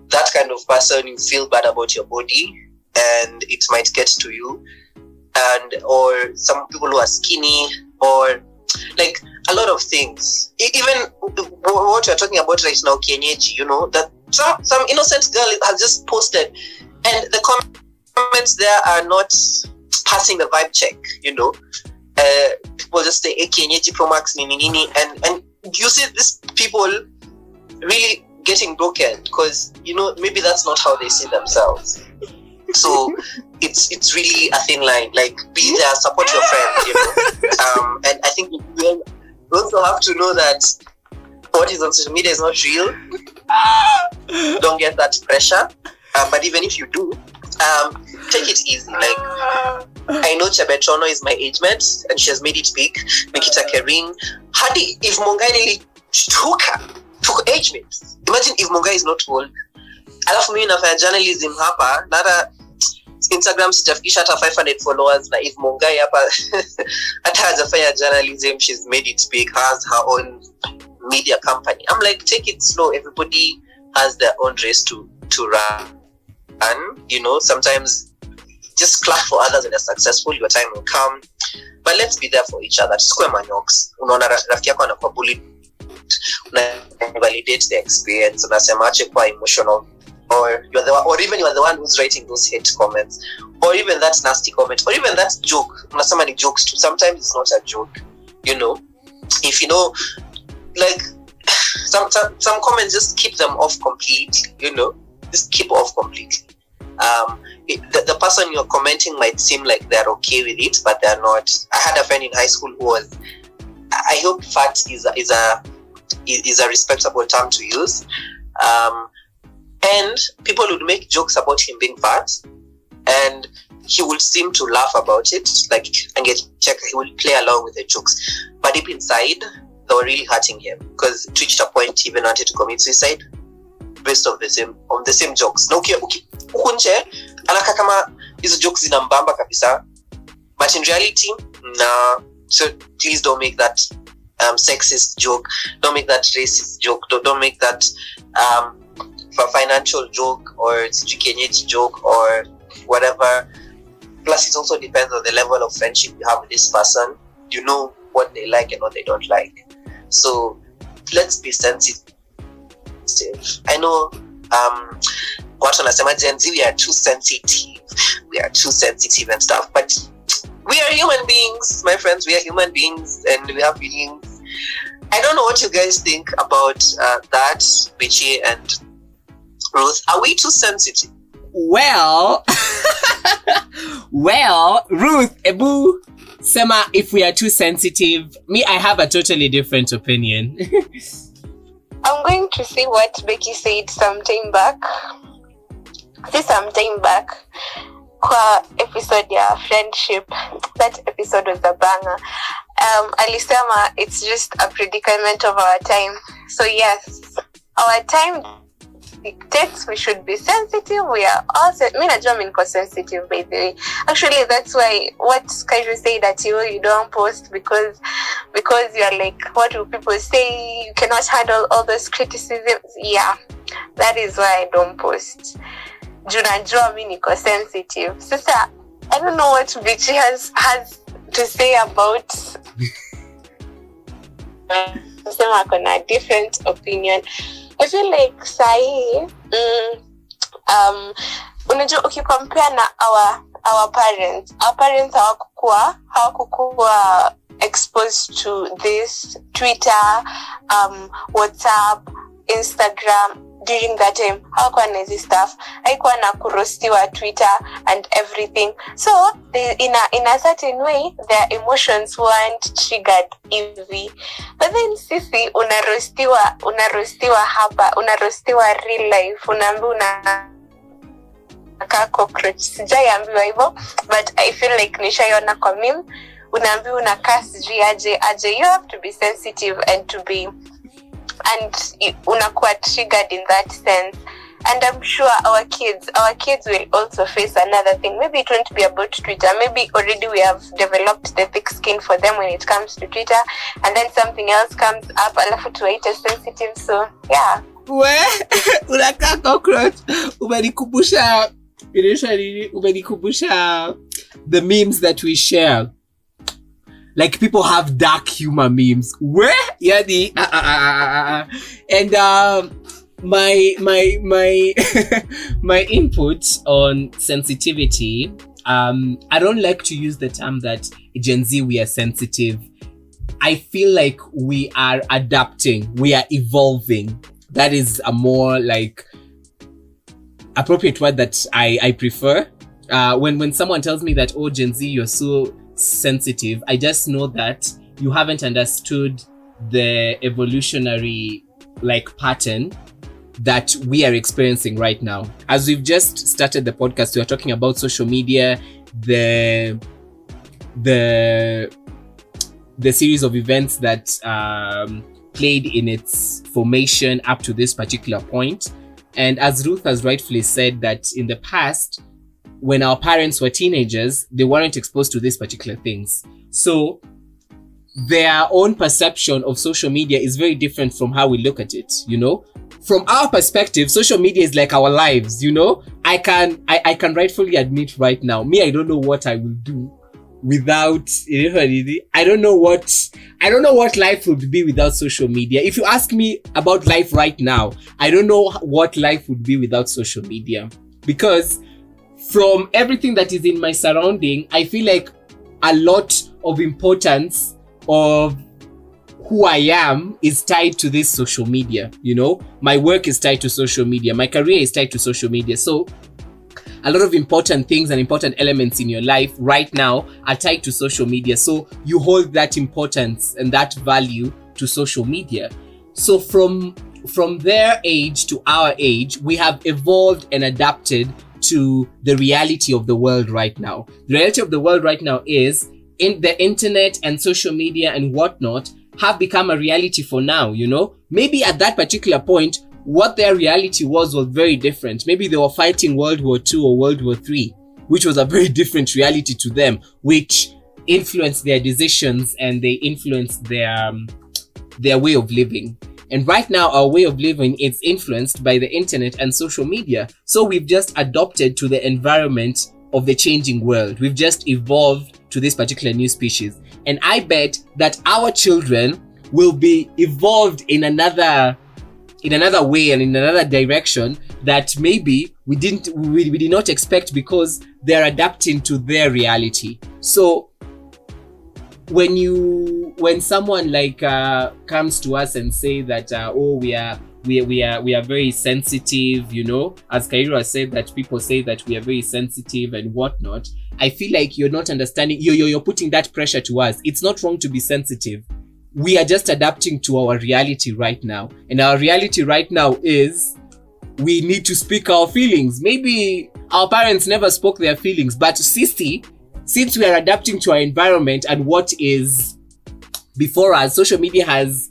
that kind of person, you feel bad about your body and it might get to you. And or some people who are skinny, or like a lot of things. Even what you're talking about right now, kienyeji, you know, that some innocent girl has just posted, and the comments there are not passing the vibe check, you know. People just say, kienyeji pro max nini nini, and you see these people really getting broken because, you know, maybe that's not how they see themselves. So it's really a thin line. Like, be there, support your friend, you know. And I think we also have to know that what is on social media is not real. Don't get that pressure. But even if you do, take it easy. Like, I know Chebetono is my age mate, and she has made it big. Nikita Kering, hadi if Mongai really took age mates. Imagine if Mongai is not old. Alafu mimi nafanya journalism hapa, nata Instagram sijafikisha hata 500 followers, na if Mongai hapa hata hajafanya journalism, she's made it big, has her own media company. I'm like, take it slow. Everybody has their own race to run. And, you know, sometimes just clap for others when they're successful. Your time will come. But let's be there for each other. Square manyoks. Unaona rafiki yako anakuwa bullied, validate the experience, unasema ache kuwa emotional, or even you are the one who's writing those hate comments, or even that nasty comment, or even that joke. Unasema ni jokes too. Sometimes it's not a joke, you know. If you know, like some comments, just keep them off completely, you know. Just keep off completely. The person you're commenting might seem like they're okay with it, but they're not. I had a friend in high school who was, I hope fat is a respectable term to use. And people would make jokes about him being fat, and he would seem to laugh about it, like, and get check. He would play along with the jokes, but deep inside, they were really hurting him, because to reach a point, he even wanted to commit suicide based on the same jokes. Na ukunje anaka kama hizo jokes zinambamba kabisa, but in reality, nah. So please don't make that sexist joke. Don't make that racist joke. Don't make that financial joke or kienyeji joke or whatever. Plus, it also depends on the level of friendship you have with this person. You know what they like and what they don't like. So let's be sensitive. I know what wanasema Gen Z, we are too sensitive and stuff, but we we are human beings, my friends. We are human beings, and we have feelings. I don't know what you guys think about that, Bichii and Ruth. Are we too sensitive? Well, Ruth, Ebu, Sema, if we are too sensitive, me, I have a totally different opinion. I'm going to say what Becky said sometime back. Kwa episode ya friendship. That episode was a banger. Alisema it's just a predicament of our time. So yes, our time dictates we should be sensitive. We are all sensitive, by the way. Actually, that's why what Kairu said that you don't post because you're like, what will people say? You cannot handle all those criticisms. Yeah, that is why I don't post. Junajua mi niko sensitive. Sasa, I don't know what Bichii has to say about Sema kona different opinion. I feel like sahi unajua ukicompare na our parents hawakukuwa exposed to this Twitter, WhatsApp, Instagram. During that time, hawakuwa na hizi stuff, haikuwa na kurostiwa Twitter and everything. So in a certain way, their emotions weren't triggered easy. But then sisi unarostiwa hapa, unarostiwa real life, unaambiwa unaka cockroach. Sijaiambiwa hivyo, but I feel like nishaiona kwa meme. Unaambiwa unakaa sijui aje. You have to be sensitive and to be unakuwa triggered in that sense. And I'm sure our kids will also face another thing. Maybe it won't be about Twitter. Maybe already we have developed the thick skin for them when it comes to Twitter, and then something else comes up, alafu tuwaite sensitive. So yeah. Unakaa cockroach. Umenikumbusha the memes that we share. Like, people have dark humor memes. Where? Yani, and my my input on sensitivity. I don't like to use the term that Gen Z we are sensitive. I feel like we are adapting. We are evolving. That is a more like appropriate word that I prefer. When someone tells me that, oh, Gen Z, you're so sensitive, I just know that you haven't understood the evolutionary pattern that we are experiencing right now. As we've just started the podcast, we are talking about social media, the series of events that played in its formation up to this particular point. And as Ruth has rightfully said, that in the past, when our parents were teenagers, they weren't exposed to these particular things. So their own perception of social media is very different from how we look at it, you know? From our perspective, social media is like our lives, you know? I can rightfully admit right now, me, I don't know what I will do without, I don't know what life would be without social media. If you ask me about life right now, I don't know what life would be without social media. Because from everything that is in my surrounding, I feel like a lot of importance of who I am is tied to this social media, you know? My work is tied to social media. My career is tied to social media. So a lot of important things and important elements in your life right now are tied to social media. So you hold that importance and that value to social media. So from their age to our age, we have evolved and adapted to the reality of the world right now. The reality of the world right now is in the internet and social media and whatnot have become a reality for now, you know? Maybe at that particular point, what their reality was very different. Maybe they were fighting World War II or World War III, which was a very different reality to them, which influenced their decisions and they influenced their way of living. And right now, our way of living is influenced by the internet and social media. So we've just adopted to the environment of the changing world. We've just evolved to this particular new species. And I bet that our children will be evolved in another way and in another direction that maybe we did not expect, because they're adapting to their reality. So when someone like comes to us and say that we are very sensitive, you know, as Kairu has said, that people say that we are very sensitive and whatnot, I feel like you're not understanding. You're putting that pressure to us. It's not wrong to be sensitive. We are just adapting to our reality right now, and our reality right now is we need to speak our feelings. Maybe our parents never spoke their feelings, but Sissy, since we are adapting to our environment and what is before us, social media has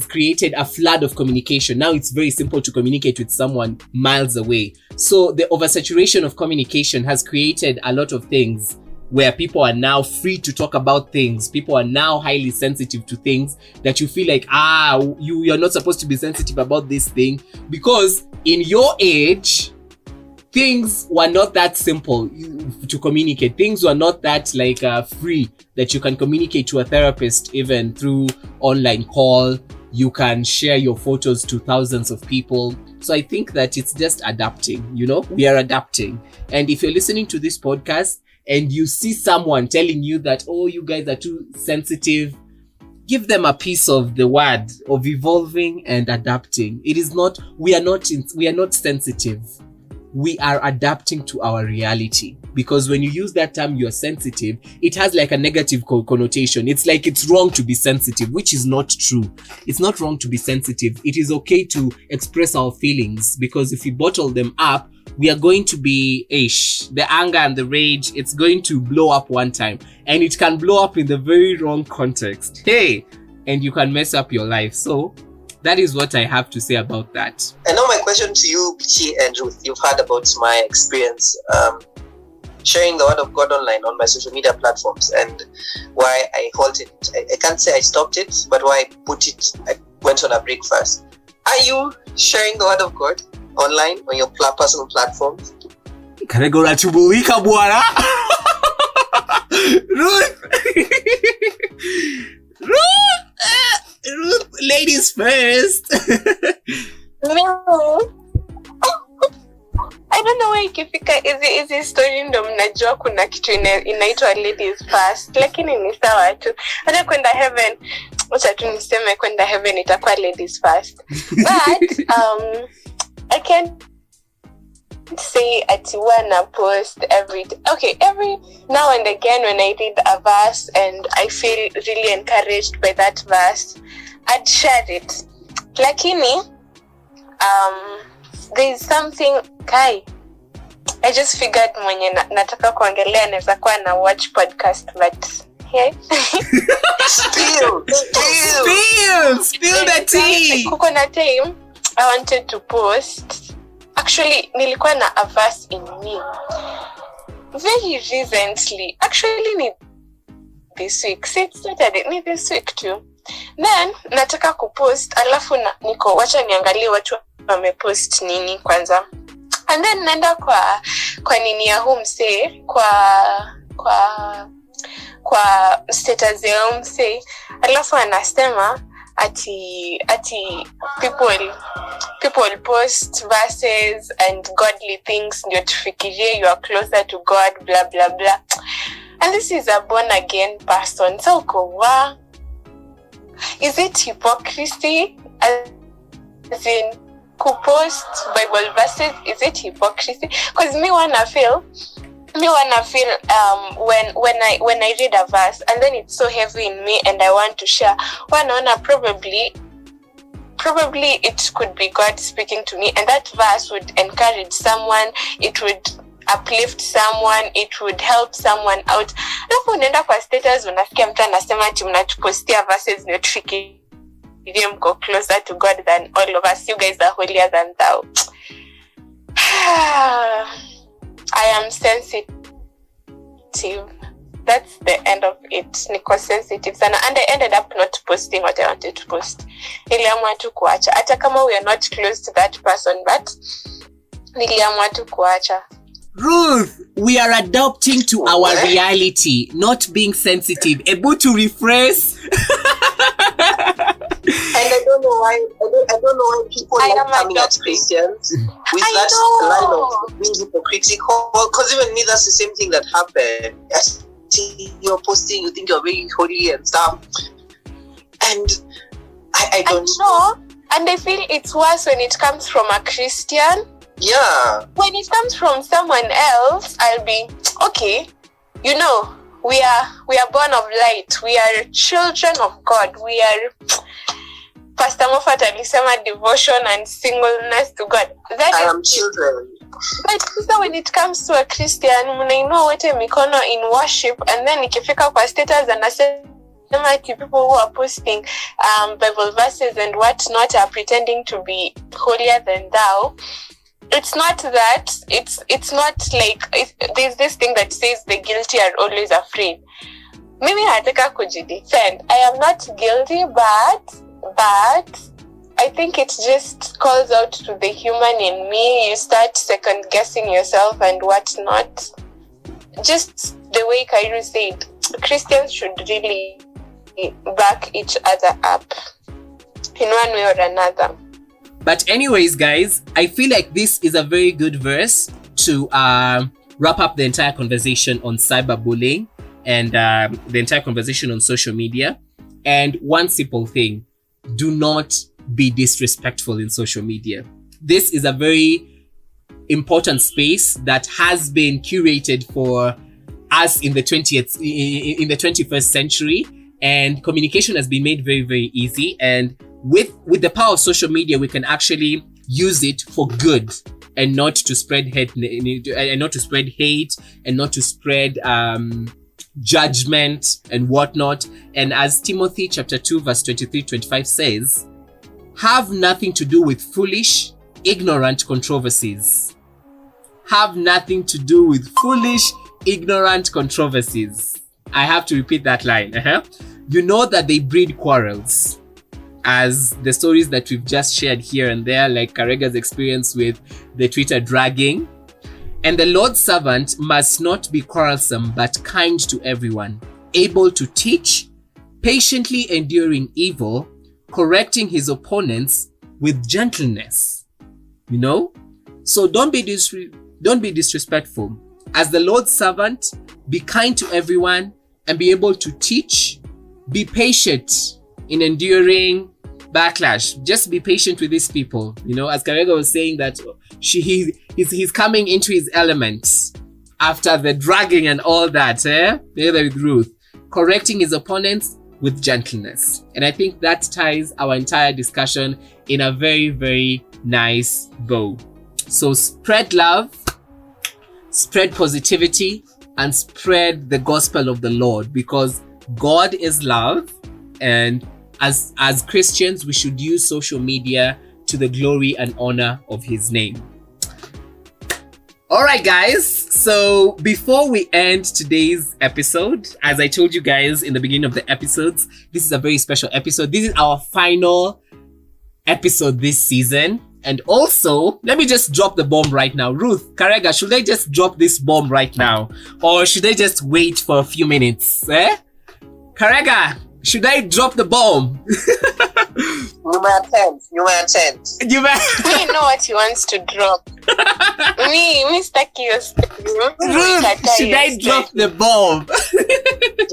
created a flood of communication. Now it's very simple to communicate with someone miles away. So the oversaturation of communication has created a lot of things where people are now free to talk about things. People are now highly sensitive to things that you feel like, you're not supposed to be sensitive about this thing. Because in your age, things were not that simple to communicate. Things were not that free that you can communicate to a therapist even through online call. You can share your photos to thousands of people. So I think that it's just adapting, you know, we are adapting. And if you're listening to this podcast and you see someone telling you that, oh, you guys are too sensitive, give them a piece of the word of evolving and adapting. It is not, we are not sensitive. We are adapting to our reality. Because when you use that term, you're sensitive, it has like a negative connotation. It's like it's wrong to be sensitive, which is not true. It's not wrong to be sensitive. It is okay to express our feelings, because if we bottle them up, we are going to be the anger and the rage, it's going to blow up one time, and it can blow up in the very wrong context. And you can mess up your life. So that is what I have to say about that. And now my question to you, Bichii and Ruth, you've heard about my experience sharing the word of God online on my social media platforms, and why I halted it. I can't say I stopped it, but why I went on a break first. Are you sharing the word of God online on your personal platforms? Karega chubulika bwana. Ruth, ladies first. No. I don't know why ikifika hizi story ndo mnajua kuna kitu inaitwa ladies first, lakini ni sawa tu. Hata kwenda heaven, wacha tu niseme kwenda heaven itakuwa ladies first. But I can't say ati wanna post every now and again when I read a verse and I feel really encouraged by that verse, I'd share it. Lakini there is something I just figured mwenye nataka kuongelea naweza kuwa na watch podcast, but Spill the tea. Kuko na time I wanted to post. Actually, nilikuwa na a verse in me very recently. Actually, this week. It's Saturday, this week too. Then nataka kupost, alafu niko wacha niangalie watu wamepost nini kwanza. And then naenda kwa nini ya mse, kwa status ya mse, alafu anasema ati people post verses and godly things ndio tufikirie you are closer to God, blah blah blah. And this is a born again person. So is it hypocrisy? As in, who post Bible verses, is it hypocrisy? Because me wanna feel when I read a verse and then it's so heavy in me and I want to share, probably it could be God speaking to me, and that verse would encourage someone, it would uplift someone, it would help someone out. Alafu unaenda kwa status unasikia mtu anasema ati mnatupostia verses ndio tufikirie mko closer to God than all of us. You guys are holier than thou. I am sensitive. That's the end of it. Niko sensitive sana, and I ended up not posting what I wanted to post. Niliamua tu kuacha. Hata kama we are not close to that person, but niliamua tu kuacha. Ruth, we are adapting to our reality, not being sensitive. Able to rephrase. And I don't know why people like coming at Christians with that line of being hypocritical. Because even me, that's the same thing that happened. I you're posting, you think you're very holy and stuff. And I don't know. And I feel it's worse when it comes from a Christian. Yeah. When it comes from someone else, I'll be okay. You know, we are born of light. We are children of God. We are Pastor Moffat alisema devotion and singleness to God. I am children. But so when it comes to a Christian, mnainua wote mikono in worship, and then ikifika kwa status anasema people who are posting Bible verses and whatnot are pretending to be holier than thou. It's not that. It's not like there's this thing that says the guilty are always afraid. Mimi nataka kujidefend. I am not guilty, but I think it just calls out to the human in me. You start second guessing yourself and whatnot. Just the way Kairu said, Christians should really back each other up in one way or another. But anyways, guys, I feel like this is a very good verse to wrap up the entire conversation on cyberbullying and the entire conversation on social media. And one simple thing, do not be disrespectful in social media. This is a very important space that has been curated for us in the 21st century, and communication has been made very, very easy. And with the power of social media, we can actually use it for good and not to spread hate, and not to spread hate, and not to spread judgment and whatnot. And as Timothy chapter 2 verse 23-25 says, have nothing to do with foolish, ignorant controversies. Have nothing to do with foolish, ignorant controversies. I have to repeat that line. You know that they breed quarrels, as the stories that we've just shared here and there, like Karega's experience with the Twitter dragging. And the Lord's servant must not be quarrelsome, but kind to everyone, able to teach, patiently enduring evil, correcting his opponents with gentleness. You know? So don't be disrespectful. As the Lord's servant, be kind to everyone and be able to teach. Be patient in enduring backlash. Just be patient with these people. You know, as Karega was saying that he's coming into his elements after the dragging and all that, together with Ruth, correcting his opponents with gentleness. And I think that ties our entire discussion in a very, very nice bow. So spread love, spread positivity, and spread the gospel of the Lord, because God is love, and as Christians, we should use social media to the glory and honor of his name. All right, guys. So before we end today's episode, as I told you guys in the beginning of the episodes, this is a very special episode. This is our final episode this season. And also, let me just drop the bomb right now. Ruth, Karega, should I just drop this bomb right now? Or should I just wait for a few minutes? Karega, should I drop the bomb? You may attend. We know what he wants to drop. me stuck you. Ruth, should I drop the bomb?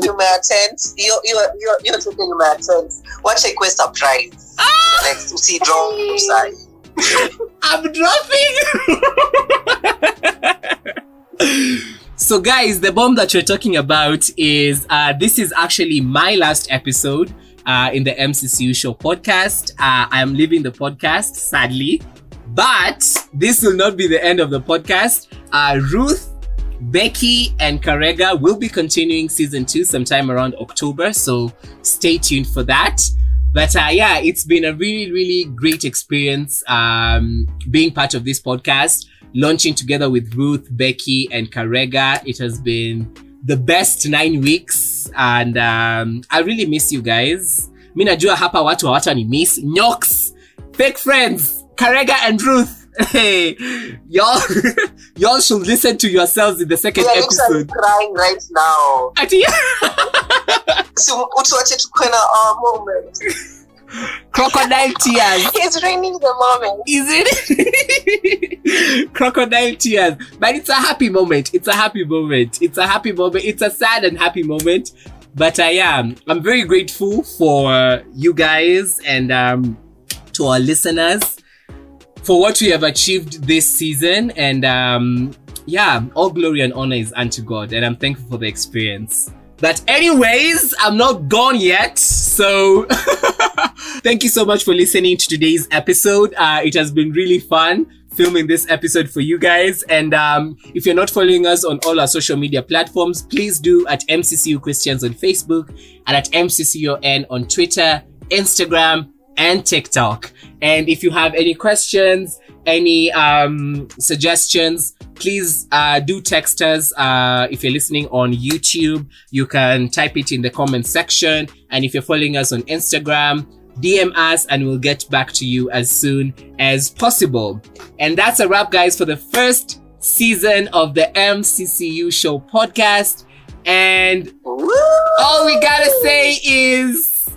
You may attend. You're talking, you may attend. Watch a quest a prize. Next, you see, drop side. I'm dropping. So guys, the bomb that you're talking about is this is actually my last episode in the MCCU show podcast. I am leaving the podcast, sadly, but this will not be the end of the podcast. Ruth, Bichii, and Karega will be continuing season 2 sometime around October, so stay tuned for that. But yeah, it's been a really, really great experience being part of this podcast, launching together with Ruth, Bichii, and Karega. It has been the best 9 weeks, and I really miss you guys. Mi najua hapa watu hawatani miss. Nyoks, fake friends, Karega and Ruth. Hey, y'all should listen to yourselves in the second episode. Crying right now. Ati So utuache tukwena our moment. Crocodile tears. He's ruining the moment. Is it? Crocodile tears. But it's a happy moment. It's a happy moment. It's a happy moment. It's a sad and happy moment. But I'm very grateful for you guys and to our listeners for what we have achieved this season. And all glory and honor is unto God. And I'm thankful for the experience. But anyways, I'm not gone yet. So thank you so much for listening to today's episode. It has been really fun filming this episode for you guys. And if you're not following us on all our social media platforms, please do at MCCU Christians on Facebook and at MCCUON on Twitter, Instagram, and TikTok. And if you have any questions, any suggestions, please do text us. If you're listening on YouTube, you can type it in the comment section. And if you're following us on Instagram, DM us and we'll get back to you as soon as possible. And that's a wrap, guys, for the first season of the MCCU Show podcast. And all we gotta say is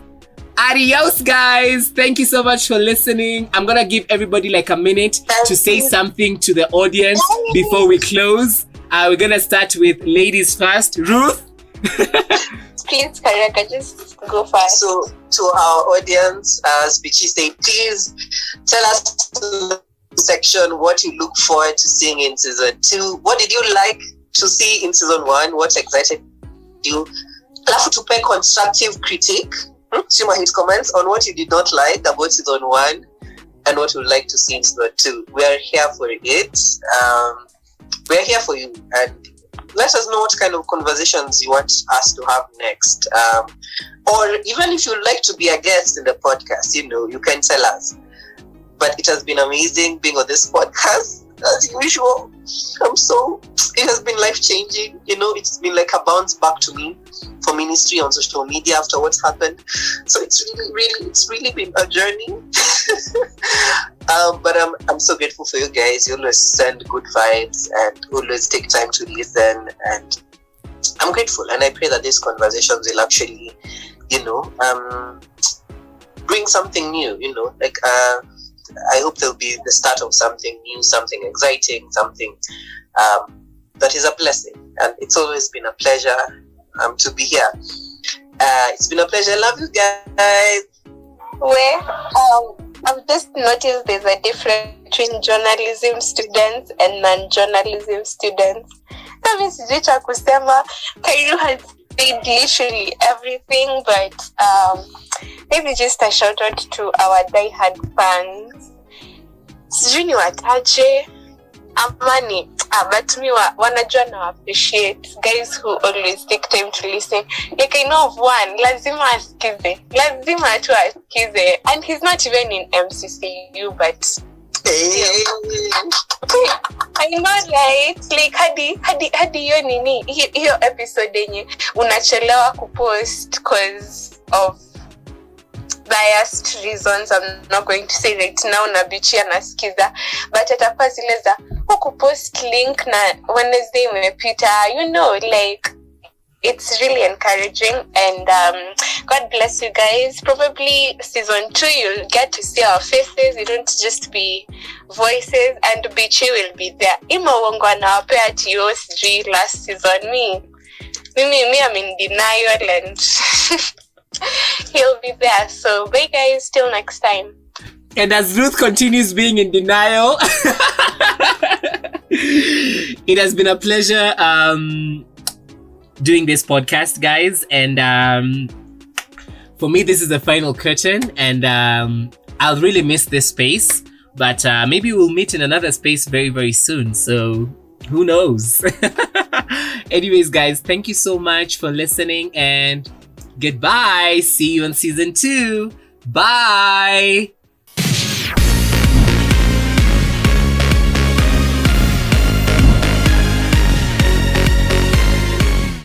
adios, guys. Thank you so much for listening. I'm gonna give everybody like a minute to say something to the audience before we close. We're gonna start with ladies first. Ruth? Please, Karega, just go first. So, to our audience, as Bichii said, please tell us in the section what you look forward to seeing in season 2. What did you like to see in season 1? What excited you? Alafu tupe constructive critique. Shima hit comments on what you did not like about season 1 and what you would like to see in season 2. We are here for it. We are here for you, and let us know what kind of conversations you want us to have next. Or even if you'd like to be a guest in the podcast, you can tell us. But it has been amazing being on this podcast, as usual. It has been life-changing. It's been like a bounce back to me for ministry on social media after what's happened. So it's really been a journey. But I'm so grateful for you guys. You always send good vibes and always take time to listen. And I'm grateful. And I pray that these conversations will actually, bring something new, I hope they'll be the start of something new, something exciting, something that is a blessing. And it's always been a pleasure to be here. It's been a pleasure. I love you guys. I've just noticed there's a difference between journalism students and non-journalism students. That means Kairu has said literally everything, but maybe just a shout out to our diehard fans. Sijui ni wataje amani, but me wanajua na appreciate guys who always take time to listen. Like I know of one, lazima tu asikize, and he's not even in MCCU, but I know, right? Like hadi hiyo nini hiyo episode yenye unachelewa kupost because of biased reasons. I'm not going to say right now na Bichii anasikiza, but atakuwa zile za kupost link na Wednesday imepita, like it's really encouraging. And God bless you guys. Probably season 2 you'll get to see our faces. You don't just be voices, and Bichii will be there. Ima uongo anawapea ati sijui last season. Me I'm in denial, and he'll be there. So bye guys, till next time. And as Ruth continues being in denial, it has been a pleasure doing this podcast, guys. And for me, this is the final curtain, and I'll really miss this space. But maybe we'll meet in another space very, very soon. So who knows? Anyways, guys, thank you so much for listening, and goodbye. See you in season 2. Bye.